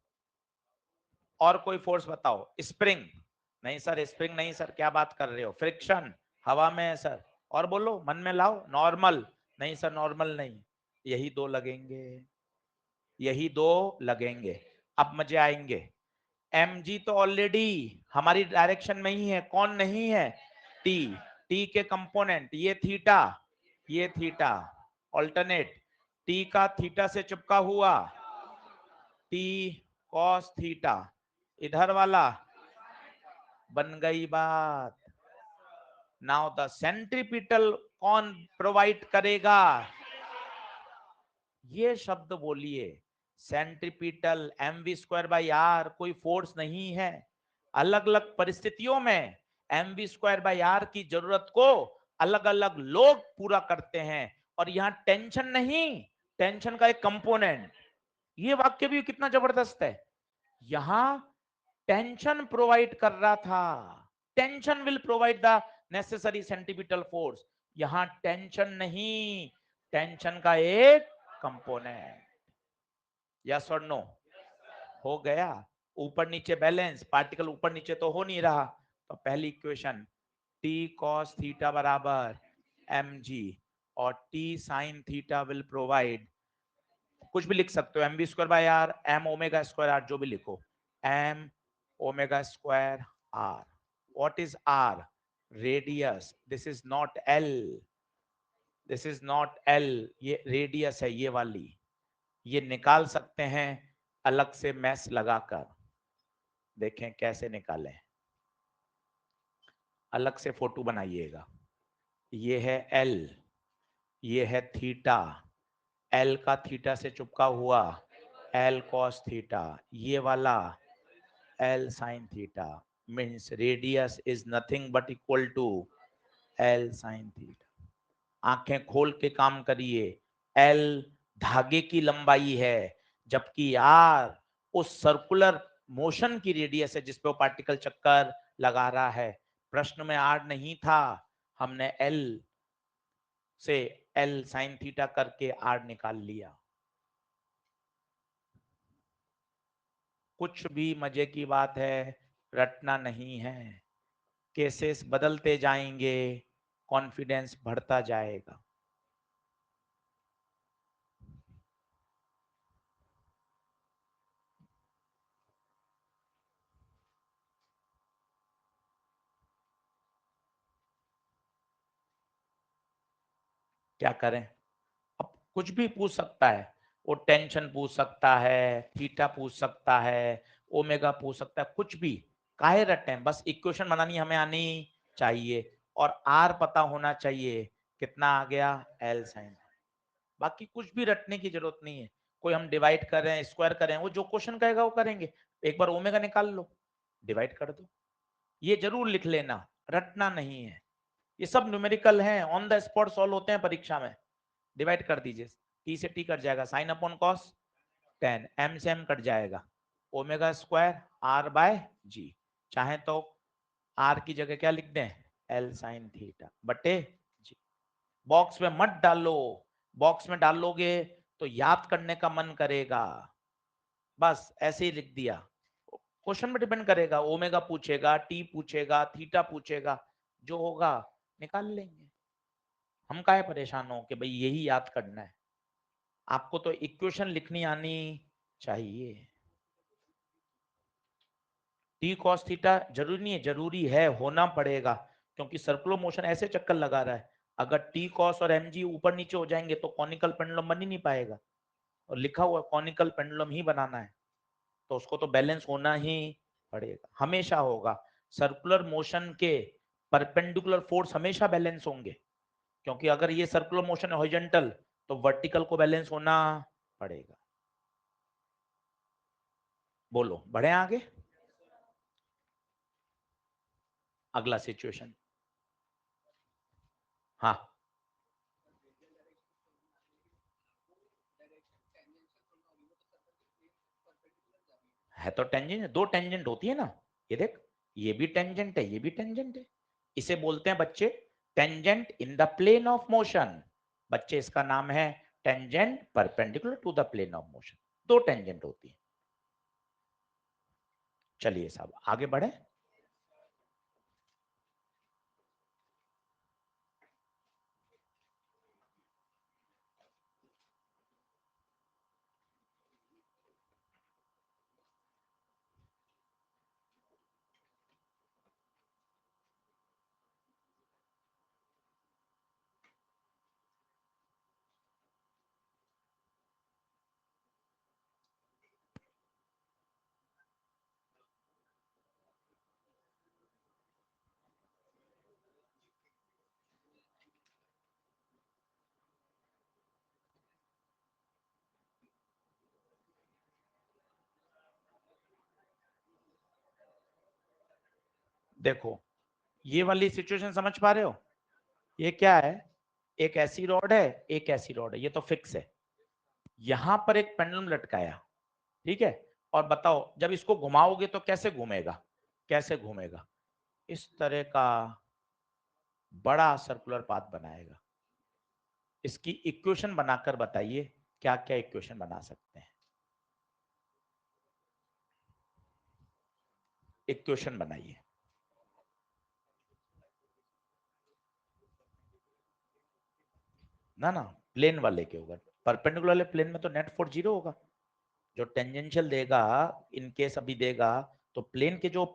और कोई फोर्स बताओ, स्प्रिंग, नहीं सर स्प्रिंग नहीं सर, क्या बात कर रहे हो, फ्रिक्शन, हवा में है सर। और बोलो, मन में लाओ, नॉर्मल, नहीं सर नॉर्मल नहीं, यही दो लगेंगे, यही दो लगेंगे। अब मजे आएंगे, mg तो ऑलरेडी हमारी डायरेक्शन में ही है, कौन नहीं है, t, t के कंपोनेंट ये थीटा, ये थीटा, ऑल्टरनेट, t का थीटा से चिपका हुआ t cos थीटा, इधर वाला, बन गई बात। नाउ द सेंट्रीपिटल कौन प्रोवाइड करेगा, ये शब्द बोलिए, सेंट्रीपिटल mv²/r कोई फोर्स नहीं है, अलग अलग परिस्थितियों में mv²/r की जरूरत को अलग अलग लोग पूरा करते हैं, और यहां टेंशन नहीं, टेंशन का एक कंपोनेंट, ये वाक्य भी कितना जबरदस्त है, यहां टेंशन प्रोवाइड कर रहा था, tension will provide the necessary centripetal force, यहां टेंशन नहीं, टेंशन का एक कंपोनेंट। यस और नो, हो गया, ऊपर नीचे बैलेंस, पार्टिकल ऊपर नीचे तो हो नहीं रहा, तो पहली इक्वेशन t cos थीटा बराबर mg और t sin theta will provide, कुछ भी लिख सकते हो, mv²/r, m omega square r, जो भी लिखो, m omega square r। What is r, radius, this is not l, this is not l, ये रेडियस है, ये वाली, ये निकाल सकते हैं अलग से मैस लगाकर, देखें कैसे निकालें, अलग से फोटो बनाइएगा, ये है L, ये है थीटा, L का थीटा से चिपका हुआ L cos थीटा, ये वाला L sin theta, means radius is nothing but equal to L sin theta. आंखें खोल के काम करिए, L धागे की लंबाई है, जबकि R उस सर्कुलर मोशन की रेडियस है जिसपे वो पार्टिकल चक्कर लगा रहा है। प्रश्न में R नहीं था, हमने L से L sin थीटा करके R निकाल लिया। कुछ भी मजे की बात है, रटना नहीं है, केसेस बदलते जाएंगे, कॉन्फिडेंस बढ़ता जाएगा। क्या करें, अब कुछ भी पूछ सकता है, वो टेंशन पूछ सकता है, थीटा पूछ सकता है, ओमेगा पूछ सकता है, कुछ भी, काहे रटें, बस इक्वेशन बनानी हमें आनी चाहिए, और आर पता होना चाहिए, कितना आ गया एल साइन, बाकी कुछ भी रटने की जरूरत नहीं है। कोई हम डिवाइड कर रहे हैं, स्क्वायर कर रहे हैं, वो जो क्वेश्चन कहेगा वो करेंगे, एक बार ओमेगा निकाल लो, डिवाइड कर दो, ये जरूर लिख लेना, रटना नहीं है, ये सब न्यूमेरिकल हैं, ऑन द स्पॉट सॉल्व होते हैं परीक्षा में। डिवाइड कर दीजिए, टी से टी कट जाएगा, साइन अपॉन कॉस 10, एम से एम कट जाएगा, ओमेगा स्क्वायर आर बाय जी, चाहे तो आर की जगह क्या लिख दें, एल साइन थीटा बटे जी। बॉक्स में मत डालो, बॉक्स में डालोगे तो याद करने का मन करेगा, बस ऐसे ही लिख दिया, क्वेश्चन में डिपेंड करेगा, ओमेगा पूछेगा, टी पूछेगा, थीटा पूछेगा, जो होगा निकाल लेंगे, हम काहे परेशान हो कि भाई यही याद करना है, आपको तो इक्वेशन लिखनी आनी चाहिए। टी कॉस थीटा जरूरी नहीं है, जरूरी है, होना पड़ेगा, क्योंकि सर्कुलर मोशन ऐसे चक्कर लगा रहा है, अगर टी कॉस और एम जी ऊपर नीचे हो जाएंगे तो कॉनिकल पेंडुलम बन ही नहीं पाएगा, और लिखा हुआ कॉनिकल पेंडुलम ही बनाना है, तो उसको तो बैलेंस होना ही पड़ेगा, हमेशा होगा। सर्कुलर मोशन के परपेंडिकुलर फोर्स हमेशा बैलेंस होंगे, क्योंकि अगर ये सर्कुलर मोशन है हॉरिजॉन्टल तो वर्टिकल को बैलेंस होना पड़ेगा। बोलो बढ़े आगे। अगला सिचुएशन। हाँ, है तो टेंजेंट, दो टेंजेंट होती है ना, ये देख, ये भी टेंजेंट है, ये भी टेंजेंट है। इसे बोलते हैं बच्चे tangent in the plane of motion. बच्चे इसका नाम है tangent perpendicular to the plane of motion. दो टेंजेंट होती है। चलिए साहब आगे बढ़े। देखो ये वाली सिचुएशन समझ पा रहे हो, ये क्या है, एक ऐसी रॉड है, एक ऐसी रॉड है, ये तो फिक्स है। यहां पर एक पेंडुलम लटकाया, ठीक है, और बताओ जब इसको घुमाओगे तो कैसे घूमेगा, कैसे घूमेगा, इस तरह का बड़ा सर्कुलर पाथ बनाएगा। इसकी इक्वेशन बनाकर बताइए क्या क्या इक्वेशन बना सकते हैं। इक्वेशन बनाइए। ना ना, प्लेन वाले के होगा, परपेंडिकुलर वाले प्लेन में तो नेट फोर्स जीरो होगा। जो टेंजेंशियल देगा, इन केस अभी देगा, तो प्लेन के जो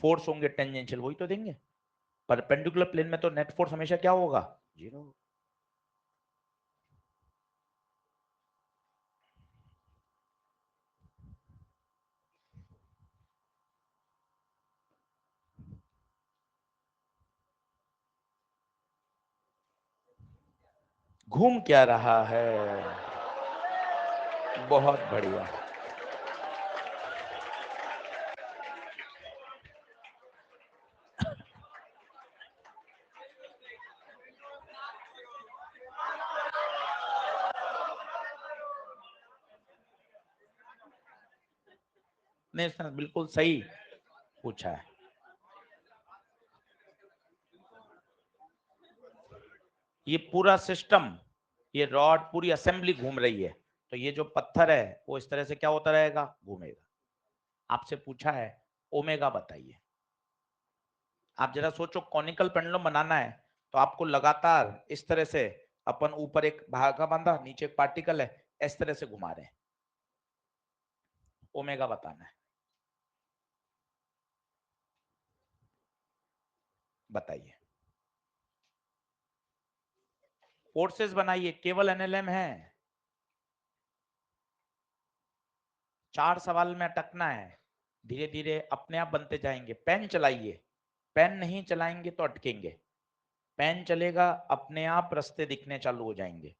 फोर्स होंगे टेंजेंशियल वही तो देंगे। परपेंडिकुलर प्लेन में तो नेट फोर्स हमेशा क्या होगा, जीरो। घूम क्या रहा है, बहुत बढ़िया। नहीं सर बिल्कुल सही पूछा है। ये पूरा सिस्टम, ये रॉड पूरी असेंबली घूम रही है, तो ये जो पत्थर है वो इस तरह से क्या होता रहेगा, घूमेगा। आपसे पूछा है ओमेगा बताइए। आप जरा सोचो कॉनिकल पेंडुलम बनाना है तो आपको लगातार इस तरह से, अपन ऊपर एक धागा बांधा नीचे एक पार्टिकल है, इस तरह से घुमा रहे हैं, ओमेगा बताना है, बताइए। फोर्सेस बनाइए, केवल एनएलएम है। 4 सवाल में अटकना है, धीरे धीरे अपने आप बनते जाएंगे। पेन चलाइए, पेन नहीं चलाएंगे तो अटकेंगे। पेन चलेगा अपने आप रास्ते दिखने चालू हो जाएंगे।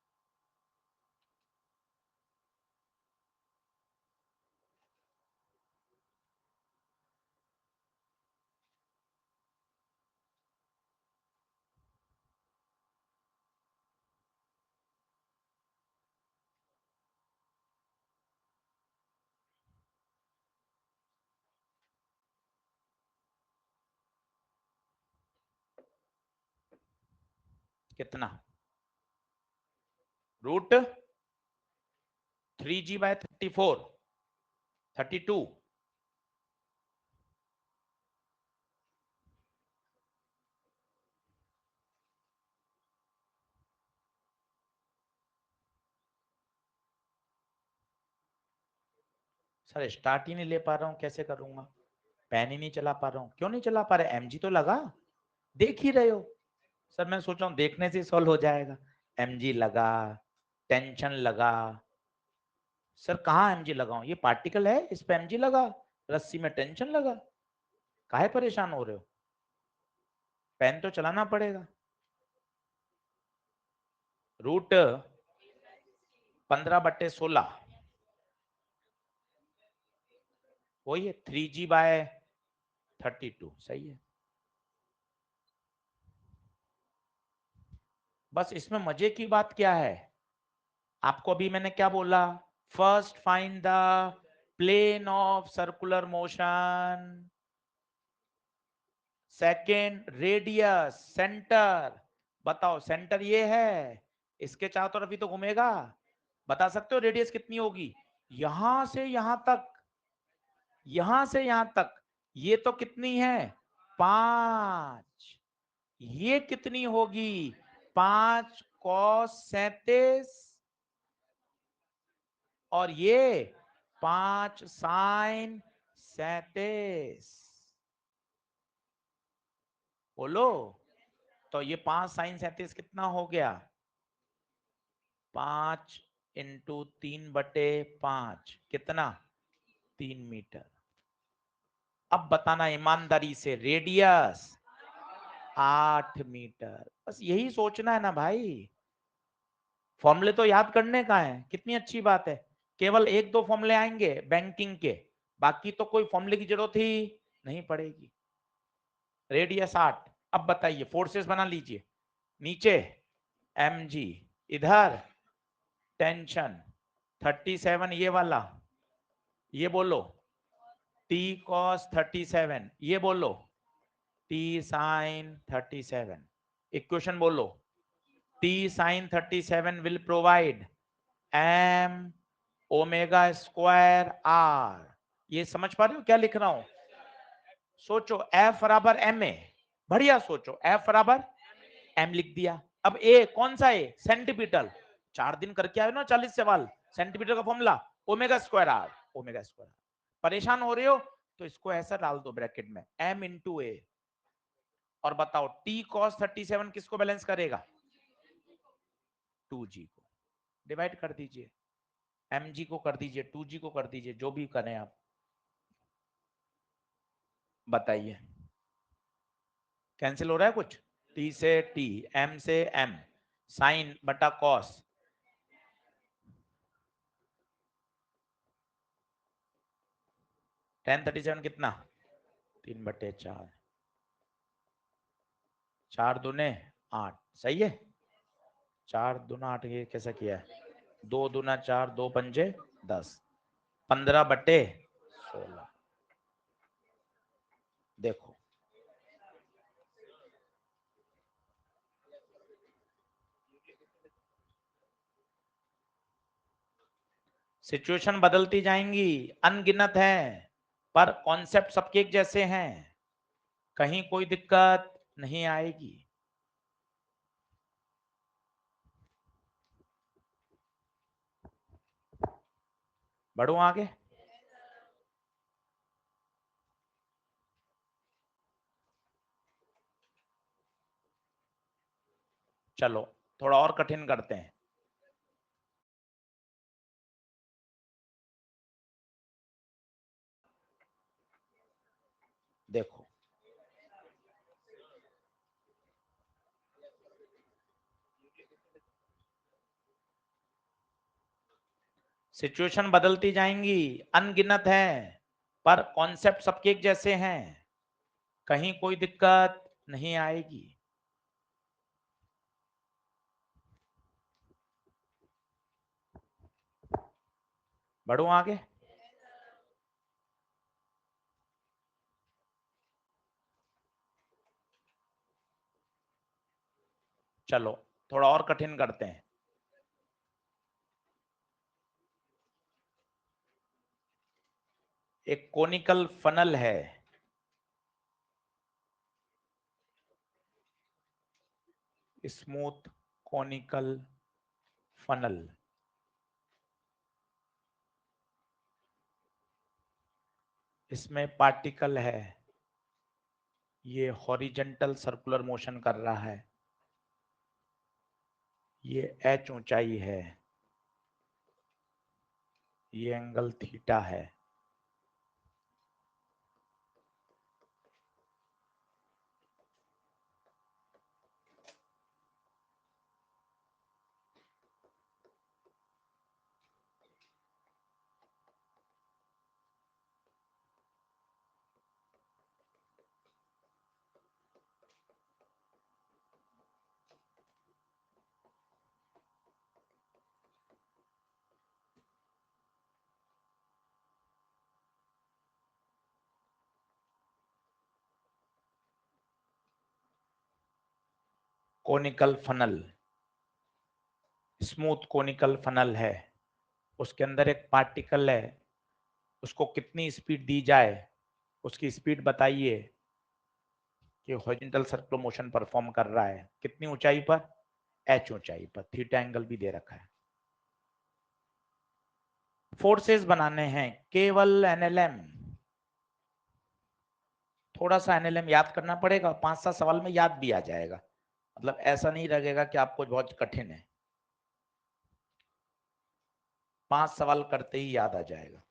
कितना, √3g/34, 32। सर स्टार्ट ही नहीं ले पा रहा हूँ, कैसे करूंगा, पेन ही नहीं चला पा रहा हूँ, क्यों नहीं चला पा रहे, एमजी तो लगा, देख ही रहे हो, सर मैं सोच रहा हूँ देखने से सॉल्व हो जाएगा। mg लगा, टेंशन लगा। सर कहाँ mg लगाऊं? ये पार्टिकल है, इस पे mg लगा, रस्सी में टेंशन लगा। काहे परेशान हो रहे हो? पेन तो चलाना पड़ेगा। रूट 15/16 वही है, 3g/32 सही है। बस इसमें मजे की बात क्या है, आपको अभी मैंने क्या बोला? First find the plane of circular motion, second radius, centre. बताओ सेंटर ये है, इसके चारों तरफ ही तो घूमेगा। बता सकते हो रेडियस कितनी होगी? यहां से यहां तक, यहां से यहां तक, ये तो कितनी है? 5। ये कितनी होगी? 5 cos 37, और ये 5 sin 37। बोलो, तो ये 5 sin 37 कितना हो गया? 5 × 3/5 कितना? 3 मीटर। अब बताना ईमानदारी से, रेडियस 8 मीटर। बस यही सोचना है ना भाई, फॉर्मूले तो याद करने का है। कितनी अच्छी बात है, केवल 1-2 फॉर्मूले आएंगे बैंकिंग के, बाकी तो कोई फॉर्मूले की जरूरत ही नहीं पड़ेगी। रेडियस 8। अब बताइए फोर्सेस बना लीजिए। नीचे mg, इधर टेंशन 37, ये वाला, ये बोलो t cos 37, ये बोलो t sin 37। इक्वेशन बोलो, t sin 37 will provide m omega square r। ये समझ पा रहे हो क्या लिख रहा हूं? सोचो F बराबर m है, बढ़िया सोचो, F बराबर m लिख दिया। अब A कौन सा है? सेंटीमीटर। 4 दिन करके आए ना 40 सवाल, सेंटीमीटर का formula omega square r, omega square. परेशान हो रहे हो तो इसको ऐसा डाल दो ब्रैकेट में, m इंटू a। और बताओ t cos 37 किसको बैलेंस करेगा? 2g को। डिवाइड कर दीजिए, mg को कर दीजिए, 2g को कर दीजिए, जो भी करें आप। बताइए कैंसिल हो रहा है कुछ? t से t, m से m, साइन बटा कॉस। tan 37 कितना? 3/4। 4 दूने 8, सही है। 4 दूना 8, ये कैसा किया है? 2 दूना 4, 2 पंजे 10, 15/16। देखो सिचुएशन बदलती जाएंगी, अनगिनत है, पर कॉन्सेप्ट सबके एक जैसे हैं, कहीं कोई दिक्कत नहीं आएगी। बढ़ो आगे। चलो थोड़ा और कठिन करते हैं। देखो सिचुएशन बदलती जाएंगी, अनगिनत है, पर कॉन्सेप्ट सबके एक जैसे हैं, कहीं कोई दिक्कत नहीं आएगी। बढ़ो आगे। चलो थोड़ा और कठिन करते हैं। एक कोनिकल फनल है, स्मूथ कोनिकल फनल। इसमें पार्टिकल है, ये हॉरिजेंटल सर्कुलर मोशन कर रहा है, ये h ऊंचाई है, ये एंगल थीटा है। Conical funnel, smooth conical funnel है, उसके अंदर एक पार्टिकल है, उसको कितनी स्पीड दी जाए, उसकी स्पीड बताइए कि हॉरिजॉन्टल सर्कुलर मोशन परफॉर्म कर रहा है कितनी ऊंचाई पर, h ऊंचाई पर, थीटा एंगल भी दे रखा है। फोर्सेस बनाने हैं केवल एनएलएम, थोड़ा सा एनएलएम याद करना पड़ेगा, 5-7 सवाल में याद भी आ जाएगा, मतलब ऐसा नहीं लगेगा कि आपको बहुत कठिन है, 5 सवाल करते ही याद आ जाएगा।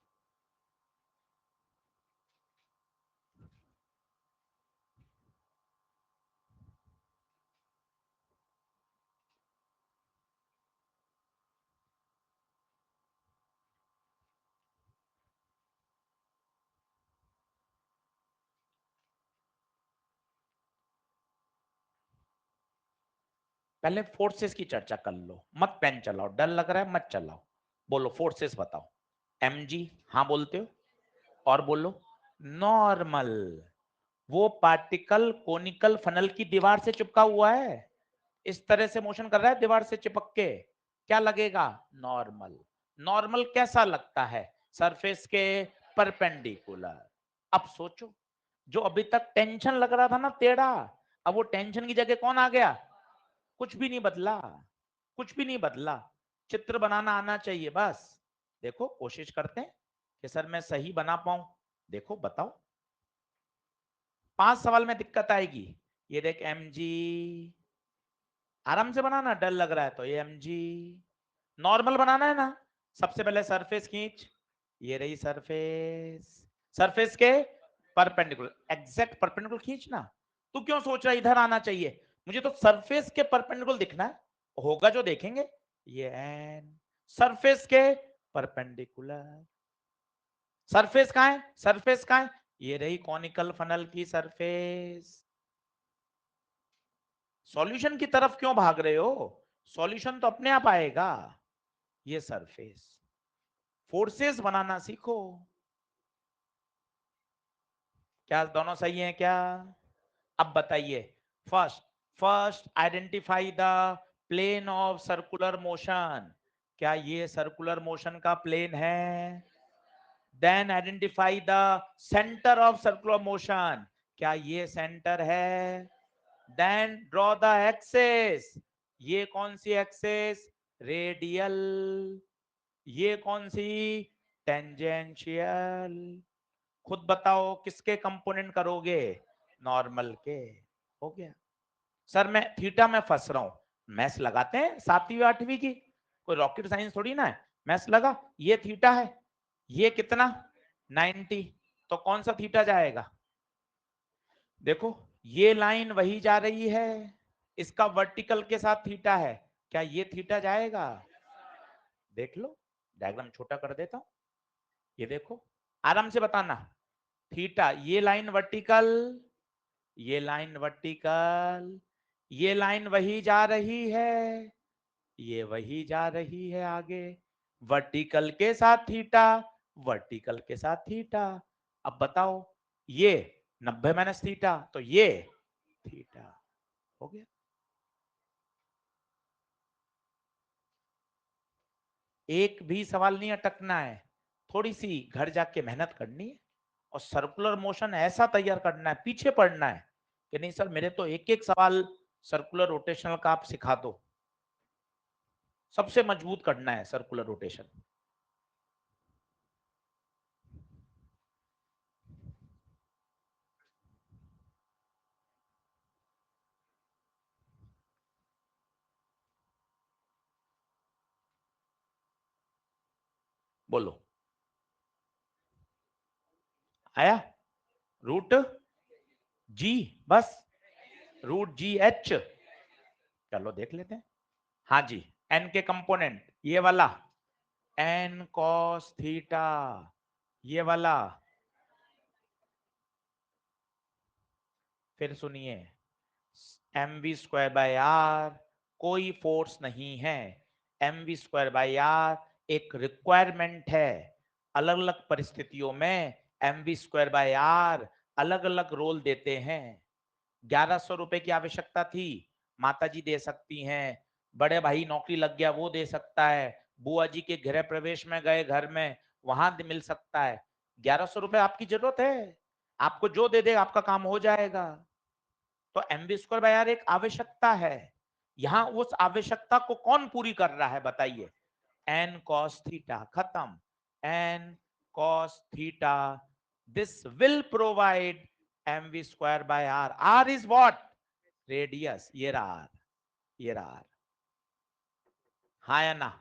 पहले फोर्सेस की चर्चा कर लो, मत पेन चलाओ, डर लग रहा है मत चलाओ, बोलो फोर्सेस बताओ। mg, हाँ बोलते हो, और बोलो नॉर्मल, वो पार्टिकल कोनिकल फनल की दीवार से चिपका हुआ है, इस तरह से मोशन कर रहा है दीवार से चिपक के, क्या लगेगा, नॉर्मल। नॉर्मल कैसा लगता है, सरफेस के परपेंडिकुलर। अब सोचो, जो अभी तक टेंशन लग रहा था ना टेढ़ा, अब वो टेंशन की जगह कौन आ गया, कुछ भी नहीं बदला, कुछ भी नहीं बदला, चित्र बनाना आना चाहिए बस। देखो कोशिश करते हैं कि सर मैं सही बना पाऊं, देखो बताओ, 5 सवाल में दिक्कत आएगी। ये देख एम जी, आराम से बनाना, डर लग रहा है तो ये एम जी, नॉर्मल बनाना है ना, सबसे पहले सरफेस खींच, ये रही सरफेस, सरफेस के परपेंडिकुलर, एग्जैक्ट परपेंडिकुलर खींचना। तू क्यों सोच रहा है इधर आना चाहिए, मुझे तो सरफेस के परपेंडिकुलर दिखना है, होगा जो देखेंगे। ये एन, सरफेस के परपेंडिकुलर, सरफेस कहां है, सरफेस कहां है, ये रही कॉनिकल फनल की सरफेस। सॉल्यूशन की तरफ क्यों भाग रहे हो, सॉल्यूशन तो अपने आप आएगा। ये सरफेस, फोर्सेस बनाना सीखो। क्या दोनों सही हैं क्या, अब बताइए। First, first identify the plane of circular motion, क्या ये सर्कुलर मोशन का प्लेन है। Then identify the centre of circular motion, क्या ये सेंटर है। देन ड्रॉ द एक्सेस, ये कौन सी एक्सेस, रेडियल, ये कौन सी, टेंजेंशियल। खुद बताओ किसके कंपोनेंट करोगे, नॉर्मल के, हो गया। सर मैं थीटा में फंस रहा हूं, मैथ्स लगाते हैं 7वीं 8वीं की, कोई रॉकेट साइंस थोड़ी ना है, मैथ्स लगा, ये थीटा है, ये कितना 90, तो कौन सा थीटा जाएगा, देखो ये लाइन वही जा रही है, इसका वर्टिकल के साथ थीटा है, क्या ये थीटा जाएगा, देख लो, डायग्राम छोटा कर देता हूं, ये देखो, आराम से बताना, थीटा, ये लाइन वर्टिकल, ये लाइन वर्टिकल, ये लाइन वही जा रही है, ये वही जा रही है आगे, वर्टिकल के साथ थीटा, वर्टिकल के साथ थीटा। अब बताओ, ये 90 - थीटा, तो ये थीटा, हो गया। एक भी सवाल नहीं अटकना है, थोड़ी सी घर जाके मेहनत करनी है, और सर्कुलर मोशन ऐसा तैयार करना है, पीछे पड़ना है कि नहीं सर मेरे तो एक एक सवाल सर्कुलर रोटेशनल का आप सिखा दो, सबसे मजबूत करना है सर्कुलर रोटेशन। बोलो, आया? रूट जी, बस रूट जी एच, चलो देख लेते हैं। हाँ जी, एन के कंपोनेंट ये वाला एन कॉस थीटा, ये वाला, फिर सुनिए M V square by R कोई फोर्स नहीं है, M V square by R एक रिक्वायरमेंट है। अलग अलग परिस्थितियों में M V square by R अलग अलग रोल देते हैं। 1100 रुपए की आवश्यकता थी, माता जी दे सकती हैं, बड़े भाई नौकरी लग गया वो दे सकता है, बुआ जी के गृह प्रवेश में गए घर में वहां मिल सकता है। 1100 रुपए आपकी जरूरत है, आपको जो दे दे आपका काम हो जाएगा। तो M B square by R एक आवश्यकता है, यहां उस आवश्यकता को कौन पूरी कर रहा है बताइए? एन कॉस थीटा, खत्म। N cos theta, this will provide M V square by R. R is what? Radius, ये रहा आर, ये रहा आर। हाँ या ना?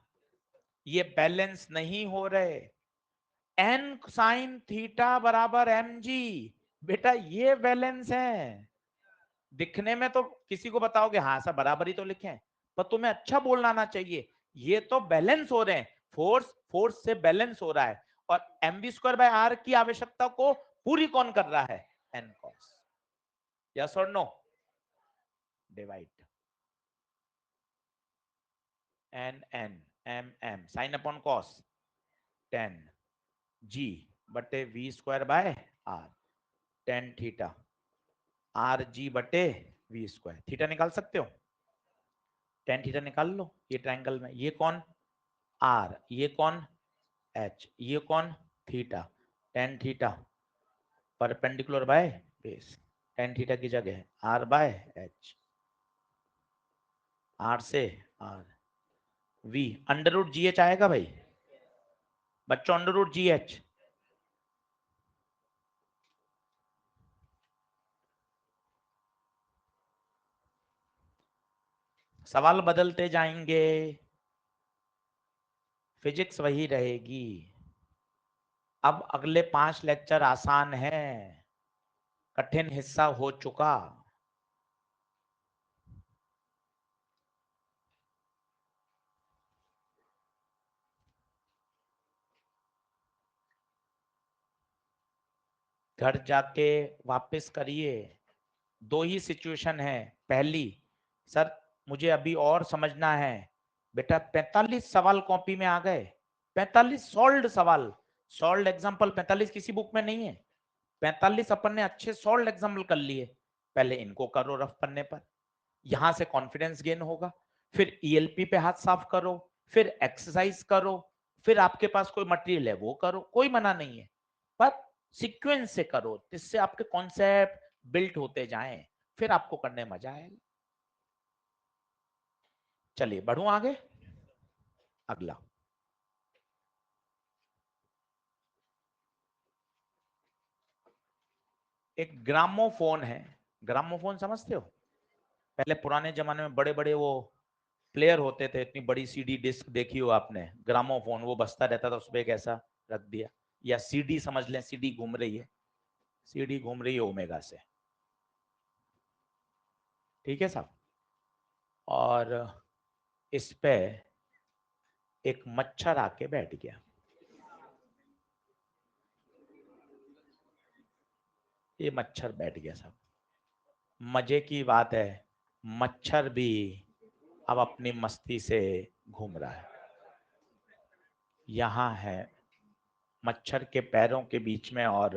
ये बैलेंस नहीं हो रहे। एन साइन थीटा बराबर एम जी, बेटा ये बैलेंस है। दिखने में तो किसी को बताओगे हाँ सब बराबर ही तो लिखे हैं, पर तुम्हें अच्छा बोलना आना चाहिए, ये तो बैलेंस हो रहे हैं, फोर्स फोर्स से बैलेंस हो रहा है। और M B square by R की आवश्यकता को पूरी कौन कर रहा है? N cos. यस और no? Divide N N M M sine upon cos 10 G बटे V square by R, 10 theta R G बटे वी स्क्वायर। थीटा निकाल सकते हो, 10 थीटा निकाल लो। ये ट्रायंगल में ये कौन? आर, ये कौन? एच, ये कौन? Theta, 10 theta perpendicular by base, 10 theta की जगह आर बाय एच, आर से R, V under root G H आएगा भाई बच्चों, अंडर रूट जी एच। सवाल बदलते जाएंगे, फिजिक्स वही रहेगी। अब अगले 5 लेक्चर आसान है, कठिन हिस्सा हो चुका। घर जाके वापस करिए। दो ही सिचुएशन है, पहली सर मुझे अभी और समझना है, बेटा 45 सवाल कॉपी में आ गए, 45 सॉल्व्ड सवाल, सॉल्व्ड एग्जांपल 45 किसी बुक में नहीं है, 45 अपन ने अच्छे सॉल्व्ड एग्जांपल कर लिए। पहले इनको करो रफ पन्ने पर, यहां से कॉन्फिडेंस गेन होगा, फिर ईएलपी पे हाथ साफ करो, फिर एक्सरसाइज करो, फिर आपके पास कोई मटेरियल है वो करो, कोई मना नहीं है, पर सीक्वेंस से करो जिससे आपके कॉन्सेप्ट बिल्ट होते जाएं, फिर आपको करने मजा आएगा। चलिए बढ़ू आगे, अगला एक ग्रामोफोन है। ग्रामोफोन समझते हो? पहले पुराने जमाने में बड़े बड़े वो प्लेयर होते थे, इतनी बड़ी सीडी डिस्क देखी हो आपने, ग्रामोफोन वो बजता रहता था, उसपे एक ऐसा रख दिया, या सीडी समझ लें, सीडी घूम रही है, सीडी घूम रही है ओमेगा से, ठीक है साहब। और इस पे एक मच्छर आके बैठ गया, ये मच्छर बैठ गया साहब। मजे की बात है, मच्छर भी अब अपनी मस्ती से घूम रहा है। यहाँ है मच्छर के पैरों के बीच में और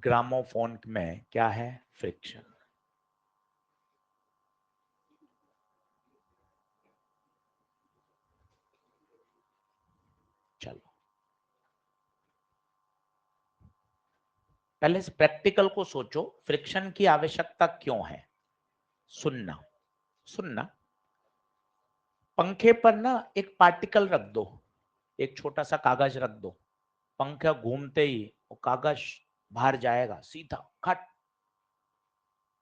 ग्रामोफोन में क्या है? फ्रिक्शन। चलो पहले इस प्रैक्टिकल को सोचो, फ्रिक्शन की आवश्यकता क्यों है? सुनना, सुनना, पंखे पर ना एक पार्टिकल रख दो, एक छोटा सा कागज रख दो, पंखा घूमते ही वो कागज बाहर जाएगा सीधा खट,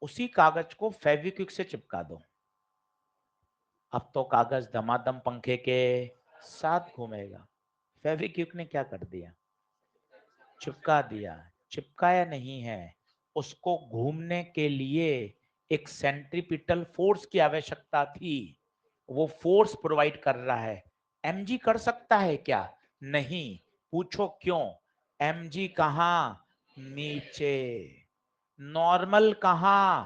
उसी कागज को फेविक्विक से चिपका दो, अब तो कागज धमाधम पंखे के साथ घूमेगा। फेविक्विक ने क्या कर दिया, चिपका दिया। चिपकाया नहीं है, उसको घूमने के लिए एक सेंट्रीपिटल फोर्स की आवश्यकता थी, वो फोर्स प्रोवाइड कर रहा है। एमजी कर सकता है क्या, नहीं। पूछो क्यों, एमजी कहां, नीचे। नॉर्मल कहां,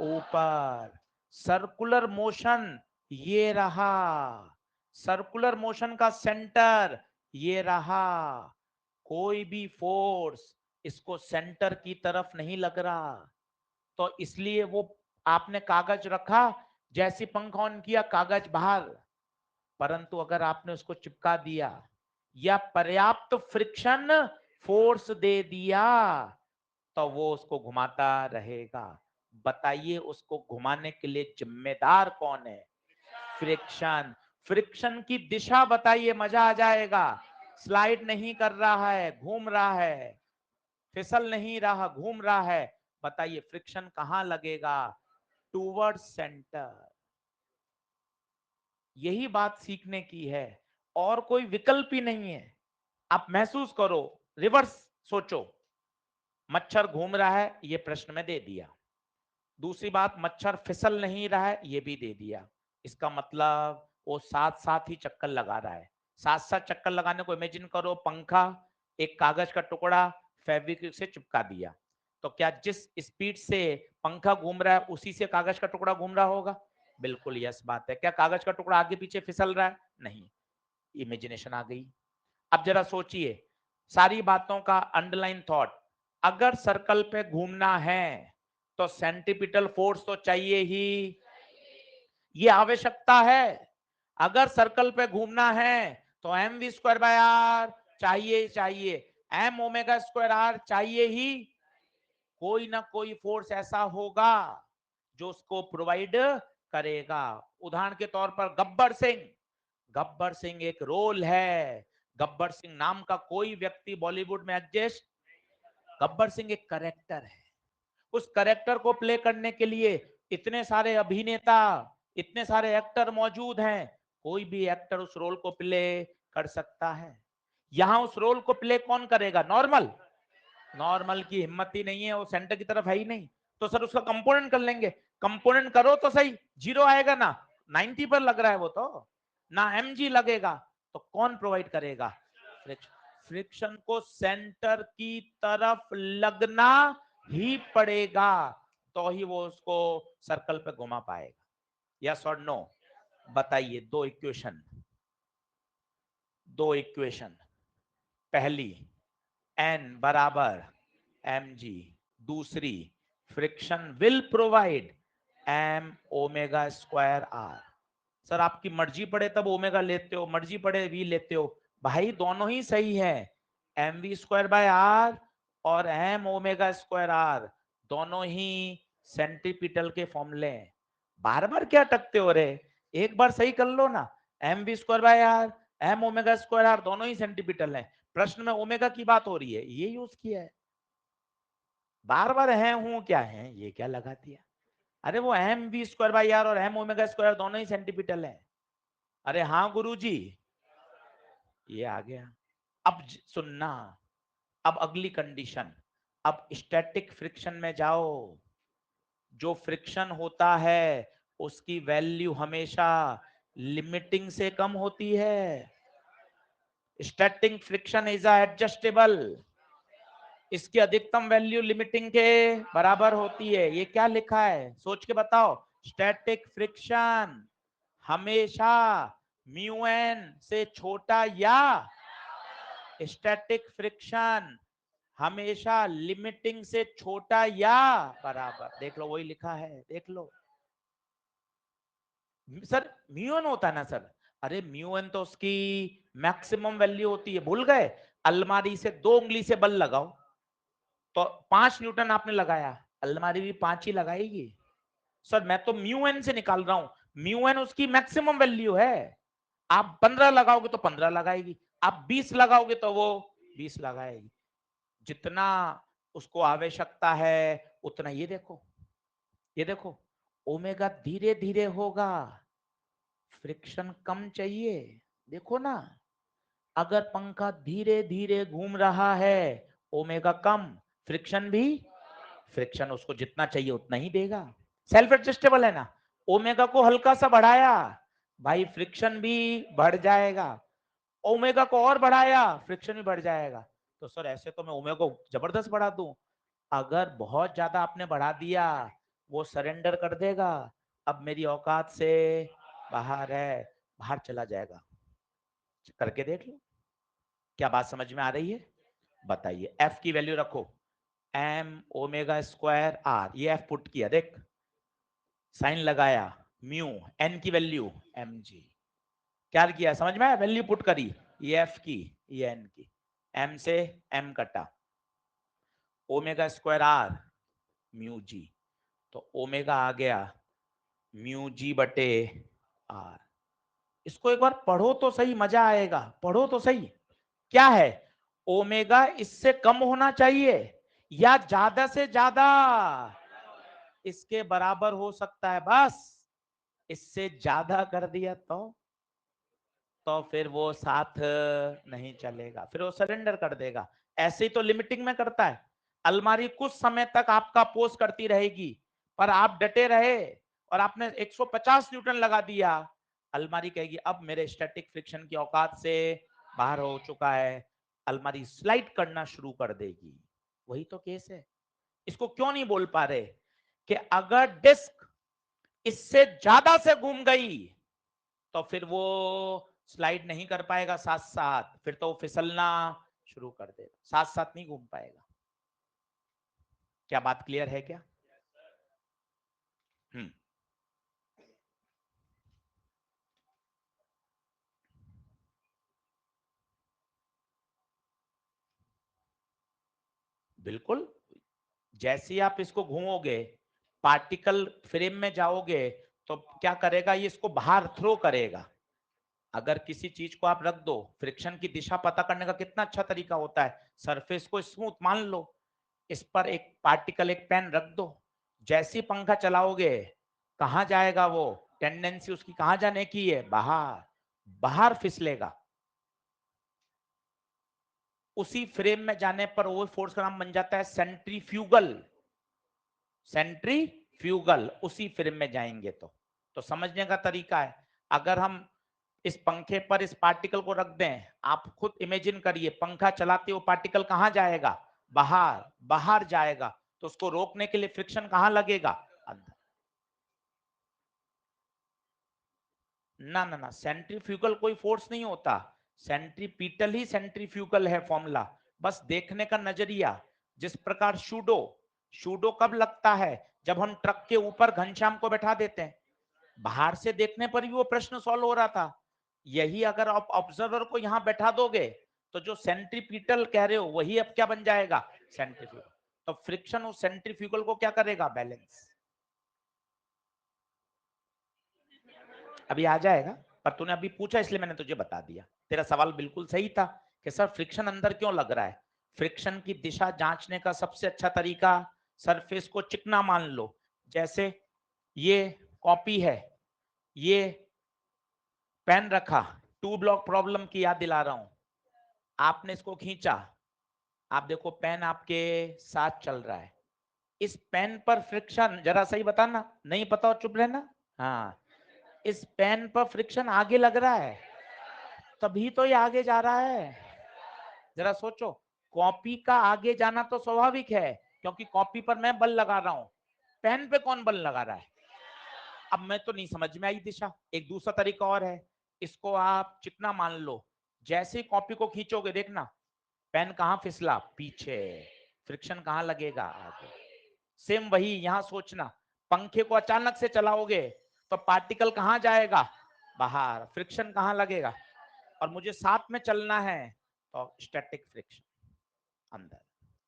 ऊपर। सर्कुलर मोशन ये रहा, सर्कुलर मोशन का सेंटर ये रहा। कोई भी फोर्स इसको सेंटर की तरफ नहीं लग रहा, तो इसलिए वो, आपने कागज रखा, जैसे पंखा ऑन किया कागज बाहर। परंतु अगर आपने उसको चिपका दिया या पर्याप्त फ्रिक्शन फोर्स दे दिया, तो वो उसको घुमाता रहेगा। बताइए उसको घुमाने के लिए जिम्मेदार कौन है, फ्रिक्शन। फ्रिक्शन की दिशा बताइए, मजा आ जाएगा। स्लाइड नहीं कर रहा है, घूम रहा है, फिसल नहीं रहा, घूम रहा है। बताइए फ्रिक्शन कहां लगेगा, टूवर्ड सेंटर। यही बात सीखने की है, और कोई विकल्प ही नहीं है। आप महसूस करो, रिवर्स सोचो। मच्छर घूम रहा है, ये प्रश्न में दे दिया। दूसरी बात, मच्छर फिसल नहीं रहा है, ये भी दे दिया। इसका मतलब वो साथ साथ ही चक्कर लगा रहा है। साथ साथ चक्कर लगाने को इमेजिन करो, पंखा, एक कागज का टुकड़ा फेविक्विक से चिपका दिया, तो क्या जिस स्पीड से पंखा घूम रहा है उसी से कागज का टुकड़ा घूम रहा होगा? बिल्कुल यस बात है। क्या कागज का टुकड़ा आगे पीछे फिसल रहा है? नहीं। इमेजिनेशन आ गई। अब जरा सोचिए, सारी बातों का अंडरलाइन थॉट, अगर सर्कल पे घूमना है तो सेंट्रीपिटल फोर्स तो चाहिए ही, ये आवश्यकता है। अगर सर्कल पे घूमना है तो M V square by R चाहिए, चाहिए। एम ओमेगा स्क्वायर आर चाहिए ही। कोई ना कोई फोर्स ऐसा होगा जो उसको प्रोवाइड करेगा। उदाहरण के तौर पर गब्बर सिंह, गब्बर सिंह एक रोल है। गब्बर सिंह नाम का कोई व्यक्ति बॉलीवुड में एग्जिस्ट, गब्बर सिंह एक करेक्टर है। उस करेक्टर को प्ले करने के लिए इतने सारे अभिनेता, इतने सारे एक्टर मौजूद हैं, कोई भी एक्टर उस रोल को प्ले कर सकता है। यहां उस रोल को प्ले कौन करेगा, नॉर्मल? नॉर्मल की हिम्मत ही नहीं है, वो सेंटर की तरफ है ही नहीं। तो सर उसका कंपोनेंट कर लेंगे। कंपोनेंट करो तो सही, जीरो आएगा ना, 90 पर लग रहा है वो, तो ना एमजी लगेगा। तो कौन प्रोवाइड करेगा, फ्रिक्शन। फ्रिक्शन को सेंटर की तरफ लगना ही पड़ेगा, तो ही वो उसको सर्कल पे घुमा पाएगा। यस और नो? बताइए। दो इक्वेशन, दो इक्वेशन। पहली, एन बराबर एम जी। दूसरी, friction will provide M omega square R. Sir आपकी मर्जी पड़े तब ओमेगा लेते हो, मर्जी पड़े वी लेते हो। भाई दोनों ही सही है, M V square by R और एम ओमेगा स्क्वायर आर, दोनों ही सेंट्रीपिटल के फॉर्मूले हैं। बार बार क्या टकते हो रे, एक बार सही कर लो ना। M V square by R, M omega square R, दोनों ही सेंट्रीपिटल है। प्रश्न में ओमेगा की बात हो रही है, ये यूज किया है। बार बार है हूं क्या है, ये क्या लगा दिया। अरे वो M V square by R और एम ओमेगा स्क्वायर दोनों ही सेंटीपिटल है। अरे हाँ गुरुजी, ये आ गया। अब सुनना, अब अगली कंडीशन, अब स्टैटिक फ्रिक्शन में जाओ। जो फ्रिक्शन होता है उसकी वैल्यू हमेशा लिमिटिंग से कम होती है। स्टैटिक फ्रिक्शन इज एडजस्टेबल, इसकी अधिकतम वैल्यू लिमिटिंग के बराबर होती है। ये क्या लिखा है, सोच के बताओ। स्टैटिक फ्रिक्शन हमेशा म्यू एन से छोटा या, स्टैटिक फ्रिक्शन हमेशा लिमिटिंग से छोटा या बराबर। देख लो वही लिखा है, देख लो। सर म्यू एन होता है ना सर, अरे म्यू एन तो उसकी मैक्सिमम वैल्यू होती है, भूल गए? अलमारी से 2 उंगली से बल लगाओ तो 5 न्यूटन आपने लगाया, अलमारी भी 5 ही लगाएगी। सर मैं तो म्यू एन से निकाल रहा हूं, म्यू एन उसकी मैक्सिमम वैल्यू है। आप 15 लगाओगे तो 15 लगाएगी, आप 20 लगाओगे तो वो 20 लगाएगी। जितना उसको आवश्यकता है उतना। ये देखो, ये देखो, ओमेगा धीरे धीरे होगा, फ्रिक्शन कम चाहिए। देखो ना, अगर पंखा धीरे धीरे घूम रहा है, ओमेगा कम, फ्रिक्शन भी, फ्रिक्शन उसको जितना चाहिए उतना ही देगा, सेल्फ एडजस्टेबल है ना। ओमेगा को हल्का सा बढ़ाया, भाई फ्रिक्शन भी बढ़ जाएगा, ओमेगा को और बढ़ाया, फ्रिक्शन भी बढ़ जाएगा। तो सर ऐसे तो मैं ओमेगा को जबरदस्त बढ़ा दूं। अगर बहुत ज्यादा आपने बढ़ा दिया, वो सरेंडर कर देगा, अब मेरी औकात से बाहर है, बाहर चला जाएगा। करके देख लो, क्या बात समझ में आ रही है? बताइए। एफ की वैल्यू रखो, एम ओमेगा स्क्वायर आर, ये एफ पुट किया, देख साइन लगाया, म्यू, एन की वैल्यू एम जी, क्या किया समझ में आया? वैल्यू पुट करी, ये एफ की, ये एन की, एम से एम कटा, omega square R mu G, तो ओमेगा आ गया म्यू जी बटे आर। इसको एक बार पढ़ो तो सही, मजा आएगा, पढ़ो तो सही। क्या है? ओमेगा इससे कम होना चाहिए या ज्यादा से ज्यादा इसके बराबर हो सकता है, बस इससे ज्यादा कर दिया तो फिर वो साथ नहीं चलेगा, फिर वो सरेंडर कर देगा। ऐसे ही तो लिमिटिंग में करता है। अलमारी कुछ समय तक आपका पोज करती रहेगी, पर आप डटे रहे और आपने 150 न्यूटन लगा दिया, अलमारी कहेगी अब मेरे स्टैटिक फ्रिक्शन की औकात से बाहर हो चुका है, अलमारी स्लाइड करना शुरू कर देगी। वही तो केस है। इसको क्यों नहीं बोल पा रहे कि अगर डिस्क इससे ज्यादा से घूम गई तो फिर वो स्लाइड नहीं कर पाएगा साथ साथ, फिर तो वो फिसलना शुरू कर देगा, साथ साथ नहीं घूम पाएगा। क्या बात क्लियर है क्या? हम्म, बिल्कुल। जैसे ही आप इसको घूमोगे, पार्टिकल फ्रेम में जाओगे, तो क्या करेगा, ये इसको बाहर थ्रो करेगा। अगर किसी चीज को आप रख दो, फ्रिक्शन की दिशा पता करने का कितना अच्छा तरीका होता है, सरफेस को स्मूथ मान लो, इस पर एक पार्टिकल, एक पेन रख दो, जैसे ही पंखा चलाओगे कहां जाएगा वो, टेंडेंसी उसकी कहां जाने की है, बाहर, बाहर फिसलेगा। उसी फ्रेम में जाने पर वो फोर्स का नाम बन जाता है सेंट्रीफ्यूगल, सेंट्रीफ्यूगल, उसी फ्रेम में जाएंगे तो समझने का तरीका है। अगर हम इस पंखे पर इस पार्टिकल को रख दें, आप खुद इमेजिन करिए, पंखा चलाते वो पार्टिकल कहां जाएगा, बाहर, बाहर जाएगा, तो उसको रोकने के लिए फ्रिक्शन कहां लगेगा, अंदर। ना ना ना, सेंट्रीफ्यूगल कोई फोर्स नहीं होता, सेंट्रीपीटल ही सेंट्रीफ्यूगल है फॉर्मूला, बस देखने का नजरिया। जिस प्रकार शूडो, शूडो कब लगता है, जब हम ट्रक के ऊपर घनश्याम को बैठा देते हैं, बाहर से देखने पर भी वो प्रश्न सॉल्व हो रहा था। यही अगर आप ऑब्जर्वर को यहां बैठा दोगे, तो जो सेंट्रीपीटल कह रहे हो वही अब क्या बन जाएगा, सेंट्रीफ्यूगल। तो फ्रिक्शन उस सेंट्रीफ्यूगल को क्या करेगा, बैलेंस। अभी आ जाएगा, पर तूने अभी पूछा इसलिए मैंने तुझे बता दिया। तेरा सवाल बिल्कुल सही था कि सर फ्रिक्शन अंदर क्यों लग रहा है। फ्रिक्शन की दिशा जांचने का सबसे अच्छा तरीका, सरफेस को चिकना मान लो। जैसे ये कॉपी है, ये पेन रखा, टू ब्लॉक प्रॉब्लम की याद दिला रहा हूं, आपने इसको खींचा, आप देखो पेन आपके साथ चल रहा है, इस पेन पर फ्रिक्शन जरा सही बताना, नहीं पता हो चुप रहना। हाँ, इस पेन पर फ्रिक्शन आगे लग रहा है, तभी तो ये आगे जा रहा है। जरा सोचो, कॉपी का आगे जाना तो स्वाभाविक है, क्योंकि कॉपी पर मैं बल लगा रहा हूं, पेन पे कौन बल लगा रहा है। अब मैं तो नहीं समझ में आई दिशा। एक दूसरा तरीका और है, इसको आप चिकना मान लो, जैसे ही कॉपी को खींचोगे देखना, पेन कहां फिसला, पीछे, फ्रिक्शन कहां लगेगा, आगे। सेम वही यहां सोचना, पंखे को अचानक से चलाओगे तो पार्टिकल कहां जाएगा, बाहर, फ्रिक्शन कहां लगेगा, और मुझे साथ में चलना है तो स्टैटिक फ्रिक्शन अंदर।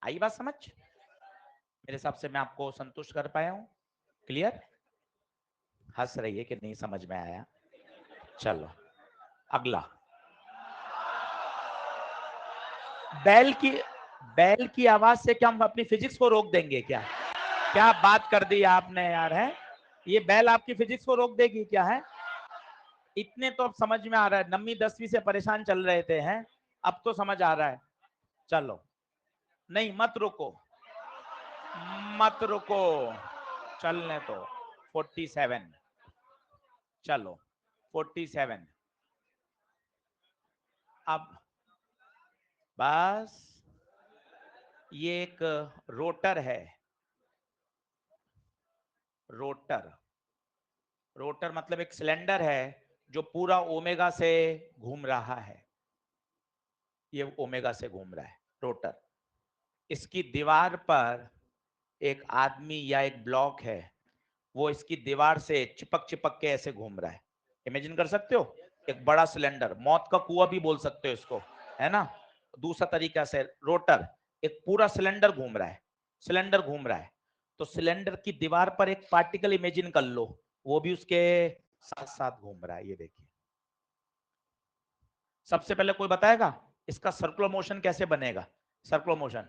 आई बात समझ? मेरे हिसाब से मैं आपको संतुष्ट कर पाया हूं, क्लियर? हंस रही है कि नहीं समझ में आया? चलो अगला, बैल की, बैल की आवाज से क्या हम अपनी फिजिक्स को रोक देंगे क्या? क्या बात कर दी आपने यार, है ये बैल आपकी फिजिक्स को रोक देगी क्या? है इतने तो अब समझ में आ रहा है, 9वीं 10वीं से परेशान चल रहे थे हैं, अब तो समझ आ रहा है। चलो, नहीं मत रुको, मत रुको, चलने तो 47, चलो 47। अब बस ये एक रोटर है, रोटर, रोटर मतलब एक सिलेंडर है जो पूरा ओमेगा से घूम रहा है, ये ओमेगा से घूम रहा है रोटर। इसकी दीवार पर एक आदमी या एक ब्लॉक है, वो इसकी दीवार से चिपक चिपक के ऐसे घूम रहा है। इमेजिन कर सकते हो, एक बड़ा सिलेंडर, मौत का कुआं भी बोल सकते हो इसको, है ना। दूसरा तरीका से रोटर, एक पूरा सिलेंडर घूम रहा है, सिलेंडर घूम रहा है, तो सिलेंडर की दीवार पर एक पार्टिकल इमेजिन कर लो, वो भी उसके साथ साथ घूम रहा है। ये देखिए, सबसे पहले कोई बताएगा इसका सर्कुलर मोशन कैसे बनेगा? सर्कुलर मोशन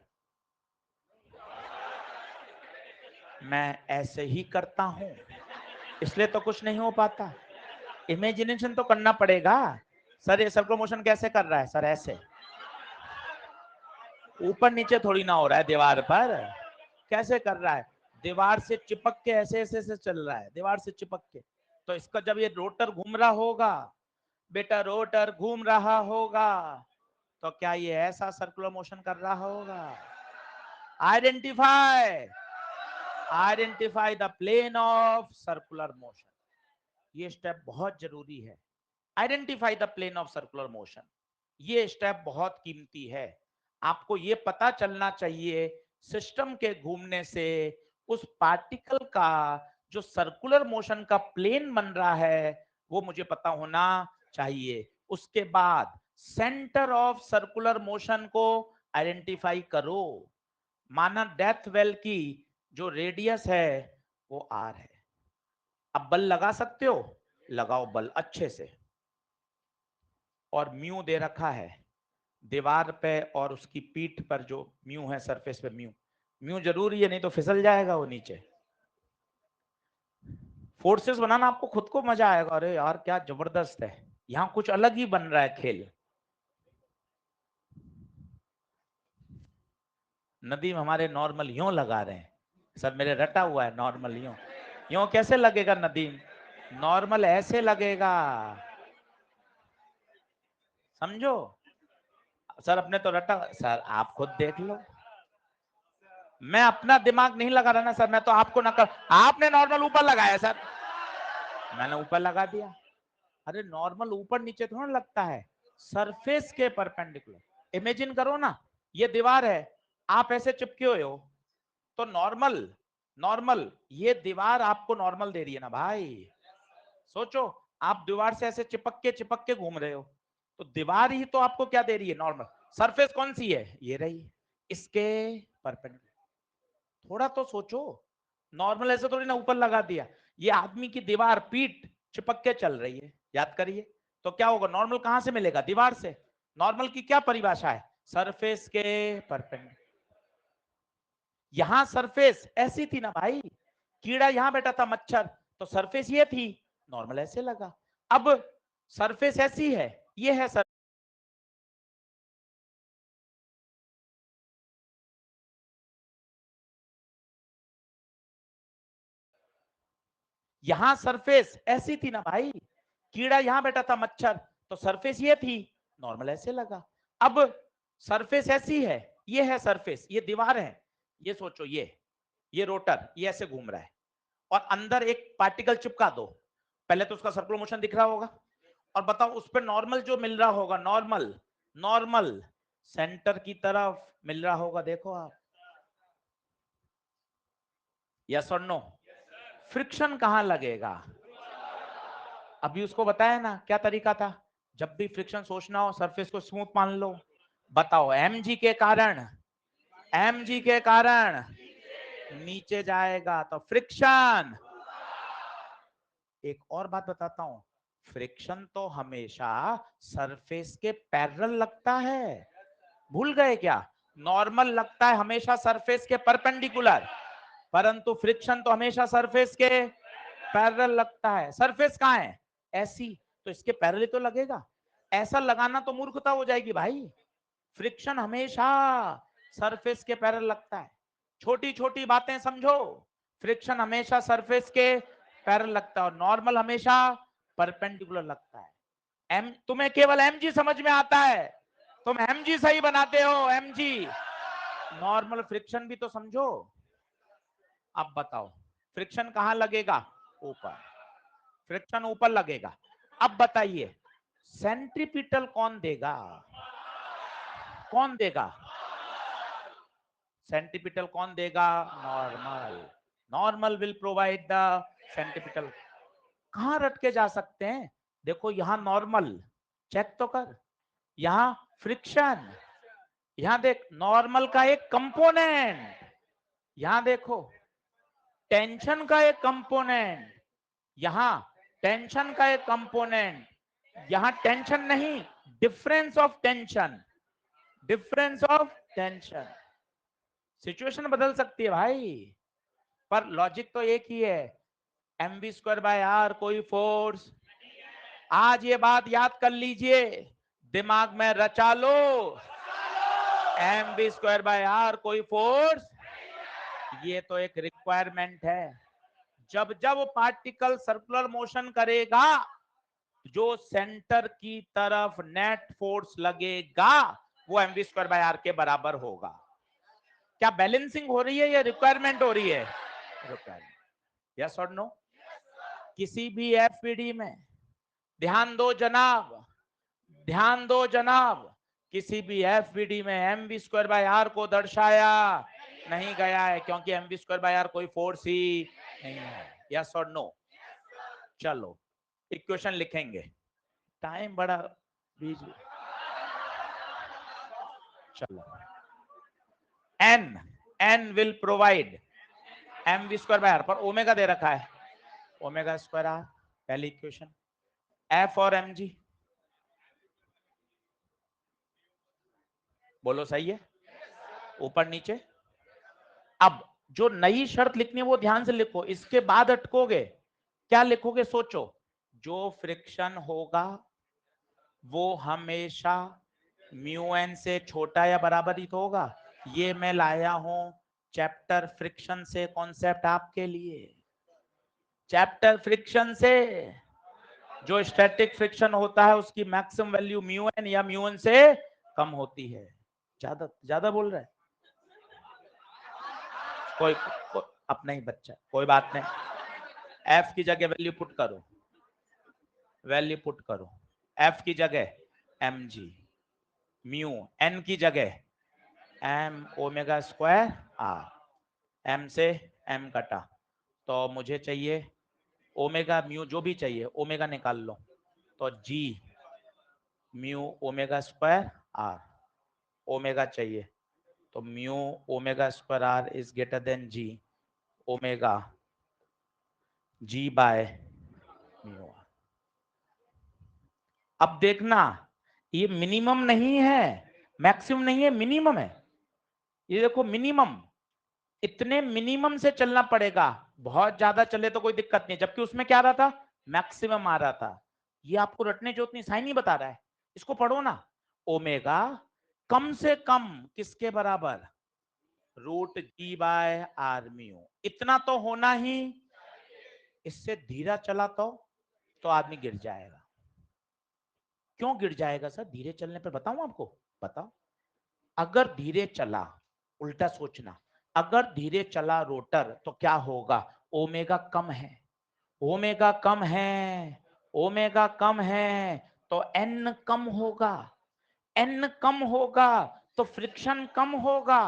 मैं ऐसे ही करता हूं, इसलिए तो कुछ नहीं हो पाता। इमेजिनेशन तो करना पड़ेगा। सर ये सर्कुलर मोशन कैसे कर रहा है? सर ऐसे, ऊपर नीचे थोड़ी ना हो रहा है दीवार पर। कैसे कर रहा है? दीवार से चिपक के ऐसे ऐसे ऐसे चल रहा है, दीवार से चिपक के। तो इसका जब ये रोटर घूम रहा होगा, बेटा रोटर घूम रहा होगा, तो क्या ये ऐसा सर्कुलर मोशन कर रहा होगा? Identify, identify the plane of circular motion. ये स्टेप बहुत जरूरी है। Identify the plane of circular motion, ये स्टेप बहुत कीमती है। आपको ये पता चलना चाहिए सिस्टम के घूमने से उस पार्टिकल का जो सर्कुलर मोशन का प्लेन बन रहा है वो मुझे पता होना चाहिए। उसके बाद सेंटर ऑफ सर्कुलर मोशन को आइडेंटिफाई करो। माना डेथ वेल की जो रेडियस है वो आर है। अब बल लगा सकते हो, लगाओ बल अच्छे से। और म्यू दे रखा है दीवार पे और उसकी पीठ पर, जो म्यू है सरफेस पे, म्यू, म्यू जरूरी है नहीं तो फिसल जाएगा वो नीचे। फोर्सेस बनाना आपको खुद को मजा आएगा, अरे यार क्या जबरदस्त है, यहाँ कुछ अलग ही बन रहा है खेल। नदीम हमारे नॉर्मल यूं लगा रहे हैं, सर मेरे रटा हुआ है नॉर्मल यूं, यूं कैसे लगेगा नदीम? नॉर्मल ऐसे लगेगा, समझो। सर अपने तो रटा, सर आप खुद देख लो। मैं अपना दिमाग नहीं लगा रहा ना सर, मैं तो आपको नकल, आपने नॉर्मल ऊपर लगाया सर, मैंने ऊपर लगा दिया। अरे नॉर्मल ऊपर नीचे थोड़ा लगता है, सरफेस के परपेंडिकुलर। इमेजिन करो ना, ये दीवार है, आप ऐसे चिपके हुए हो, तो नॉर्मल, नॉर्मल ये दीवार आपको नॉर्मल दे रही है ना भाई। सोचो, आप दीवार से ऐसे चिपक के घूम रहे हो, तो दीवार ही तो आपको क्या दे रही है? नॉर्मल। सरफेस कौन सी है? ये रही, इसके परपेंडिकुलर। थोड़ा तो सोचो, नॉर्मल ऐसे थोड़ी ना ऊपर लगा दिया। ये आदमी की दीवार, पीठ चिपक के चल रही है, याद करिए। तो क्या होगा? नॉर्मल कहां से मिलेगा? दीवार से। नॉर्मल की क्या परिभाषा है? सरफेस के परपेंडिकुलर। यहां सरफेस ऐसी थी ना भाई, कीड़ा यहां बैठा था, मच्छर, तो सरफेस ये थी, नॉर्मल ऐसे लगा। अब सरफेस ऐसी है, ये है सर, यहां सरफेस ऐसी थी ना भाई, कीड़ा यहां बैठा था, मच्छर, तो सरफेस ये थी, नॉर्मल ऐसे लगा। अब सरफेस ऐसी है, ये है सरफेस, ये दीवार है, ये सोचो, ये रोटर ये ऐसे घूम रहा है, और अंदर एक पार्टिकल चिपका दो, पहले तो उसका सर्कुलर मोशन दिख रहा होगा, और बताओ उस पर नॉर्मल जो मिल रहा होगा, नॉर्मल, नॉर्मल सेंटर की तरफ मिल रहा होगा, देखो आप। यस और नो? फ्रिक्शन कहां लगेगा? अभी उसको बताया ना क्या तरीका था, जब भी फ्रिक्शन सोचना हो सरफेस को स्मूथ मान लो। बताओ mg के कारण, mg के कारण नीचे जाएगा तो फ्रिक्शन। एक और बात बताता हूं, फ्रिक्शन तो हमेशा सरफेस के पैरेलल लगता है, भूल गए क्या? नॉर्मल लगता है हमेशा सरफेस के परपेंडिकुलर, परंतु फ्रिक्शन तो हमेशा सरफेस के पैरेलल लगता है। सरफेस कहां है? ऐसी, तो इसके पैरेलल तो लगेगा। ऐसा लगाना तो मूर्खता हो जाएगी भाई। फ्रिक्शन हमेशा सरफेस के पैरेलल लगता है। छोटी छोटी बातें समझो, फ्रिक्शन हमेशा सरफेस के पैरेलल लगता है और नॉर्मल हमेशा परपेंडिकुलर लगता है। तुम्हें केवल mg समझ में आता है, तुम mg सही बनाते हो, mg। नॉर्मल फ्रिक्शन भी तो समझो। अब बताओ फ्रिक्शन कहां लगेगा? ऊपर। फ्रिक्शन ऊपर लगेगा। अब बताइए सेंट्रीपिटल कौन देगा? कौन देगा? सेंट्रीपिटल कौन देगा? Normal. Normal will provide the centripetal. कहां रट के जा सकते हैं? देखो यहां नॉर्मल, चेक तो कर, यहां फ्रिक्शन, यहां देख नॉर्मल का एक कंपोनेंट, यहां देखो टेंशन का एक कंपोनेंट, यहां टेंशन का एक कंपोनेंट, यहां टेंशन नहीं, difference of tension, difference of tension. Situation बदल सकती है भाई, पर लॉजिक तो एक ही है, mv²/r कोई फोर्स। आज ये बात याद कर लीजिए, दिमाग में रचा लो, mv²/r कोई फोर्स, ये तो एक रिक्वायरमेंट है। जब जब पार्टिकल सर्कुलर मोशन करेगा, जो सेंटर की तरफ नेट फोर्स लगेगा वो mv²/r के बराबर होगा। क्या बैलेंसिंग हो रही है या रिक्वायरमेंट हो रही है? रिक्वायरमेंट। यस और नो? किसी भी एफपीडी में ध्यान दो जनाब, ध्यान दो जनाब, किसी भी एफपीडी में mv²/r को दर्शाया नहीं गया है, क्योंकि mv²/r कोई फोर्स ही नहीं है। यस और नो? चलो इक्वेशन लिखेंगे, टाइम बड़ा बिजी। चलो n विल प्रोवाइड mv²/r, पर ओमेगा दे रखा है, ओमेगा²r, पहली इक्वेशन। f और mg बोलो सही है? ऊपर नीचे। अब जो नई शर्त लिखनी है वो ध्यान से लिखो, इसके बाद अटकोगे। क्या लिखोगे सोचो। जो फ्रिक्शन होगा वो हमेशा μn से छोटा या बराबर ही तो होगा। ये मैं लाया हूं चैप्टर फ्रिक्शन से कॉन्सेप्ट आपके लिए, चैप्टर फ्रिक्शन से। जो स्टैटिक फ्रिक्शन होता है उसकी मैक्सिमम वैल्यू μn या μn से कम होती है। ज्यादा ज्यादा बोल रहा है कोई अपना ही बच्चा, कोई बात नहीं। f की जगह वैल्यू पुट करो, वैल्यू पुट करो। f की जगह mg, म्यू, n की जगह m ओमेगा²r, m से m कटा, तो मुझे चाहिए ओमेगा म्यू, जो भी चाहिए ओमेगा निकाल लो, तो g म्यू ओमेगा²r, ओमेगा चाहिए तो म्यू ओमेगा²r is greater than g omega g/म्यू। अब देखना ये मिनिमम नहीं है, मैक्सिमम नहीं है, मिनिमम है। ये देखो मिनिमम, इतने मिनिमम से चलना पड़ेगा, बहुत ज्यादा चले तो कोई दिक्कत नहीं, जबकि उसमें क्या आ रहा था, मैक्सिमम आ रहा था। ये आपको रटने जो उतनी साइन नहीं बता रहा है, इसको पढ़ो ना। ओमेगा कम से कम किसके बराबर? √g/r म्यू, इतना तो होना ही। इससे धीरा चला तो आदमी गिर जाएगा। क्यों गिर जाएगा सर धीरे चलने पर? बताऊं आपको, बताओ। अगर धीरे चला, उल्टा सोचना, अगर धीरे चला रोटर तो क्या होगा? ओमेगा कम है, ओमेगा कम है, ओमेगा कम है, तो एन कम होगा, एन कम होगा तो फ्रिक्शन कम होगा,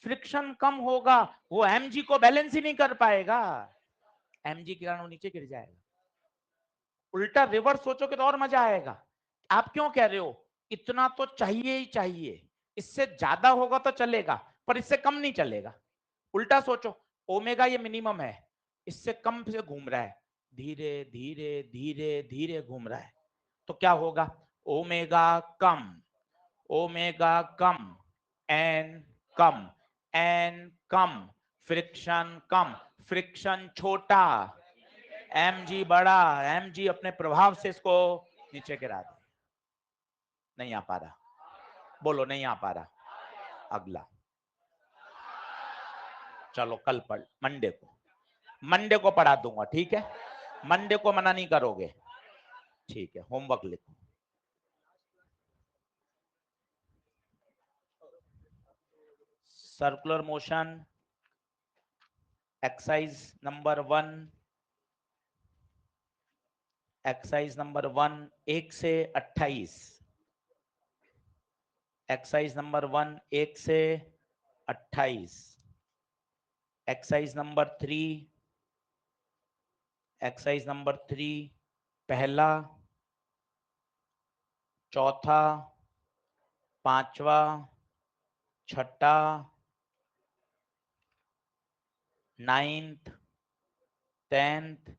फ्रिक्शन कम होगा, वो एमजी को बैलेंस ही नहीं कर पाएगा, एमजी के कारण वो नीचे गिर जाएगा। उल्टा रिवर्स सोचोगे तो और मजा आएगा। आप क्यों कह रहे हो इतना तो चाहिए ही चाहिए, इससे ज्यादा होगा तो चलेगा पर इससे कम नहीं चलेगा। उल्टा सोचो, ओमेगा ये मिनिमम है, इससे कम से घूम रहा है, धीरे धीरे धीरे धीरे घूम रहा है, तो क्या होगा? ओमेगा कम, ओमेगा कम, एन कम, एन कम, फ्रिक्शन कम, फ्रिक्शन छोटा, mg बड़ा, mg अपने प्रभाव से इसको नीचे गिरा दे। नहीं आ पा रहा, बोलो नहीं आ पा रहा, अगला चलो कल पढ़, मंडे को पढ़ा दूंगा, ठीक है, मंडे को मना नहीं करोगे, ठीक है, होमवर्क लिखो। Circular motion exercise number 1, exercise number 1 1 से 28, एक्सरसाइज नंबर 1 1 से 28, एक्सरसाइज नंबर 3, एक्सरसाइज नंबर 3 पहला, चौथा, पांचवा, छठा, 9th, 10th,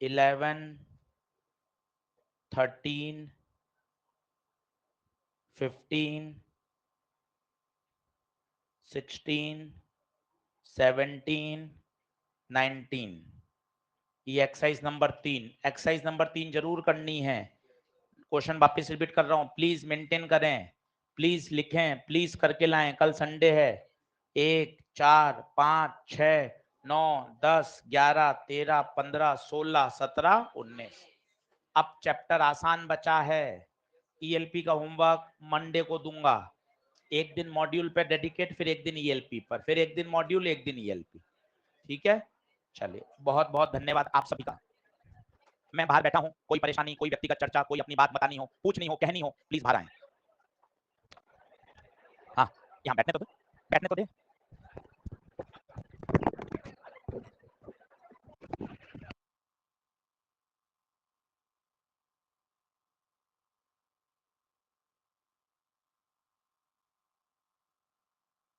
11, 13, 15, 16, 17, 19, ये एक्सरसाइज नंबर 3, एक्सरसाइज नंबर 3 जरूर करनी है। क्वेश्चन वापस रिपीट कर रहा हूं, प्लीज मेंटेन करें, प्लीज लिखें, प्लीज करके लाएं, कल संडे है। 1 4 5 6 9 10 11 13 15 16 17 19। अब चैप्टर आसान बचा है, ईएलपी का होमवर्क मंडे को दूंगा, एक दिन मॉड्यूल पे डेडिकेट, फिर एक दिन ईएलपी पर, फिर एक दिन मॉड्यूल, एक दिन ईएलपी, ठीक है। चलिए बहुत बहुत धन्यवाद आप सभी का। मैं बाहर बैठा हूं, कोई परेशानी, कोई व्यक्तिगत चर्चा, कोई अपनी बात बतानी हो, पूछनी हो, कहनी हो, प्लीज बाहर आए। हाँ यहाँ बैठने तो दे, बैठने तो दे।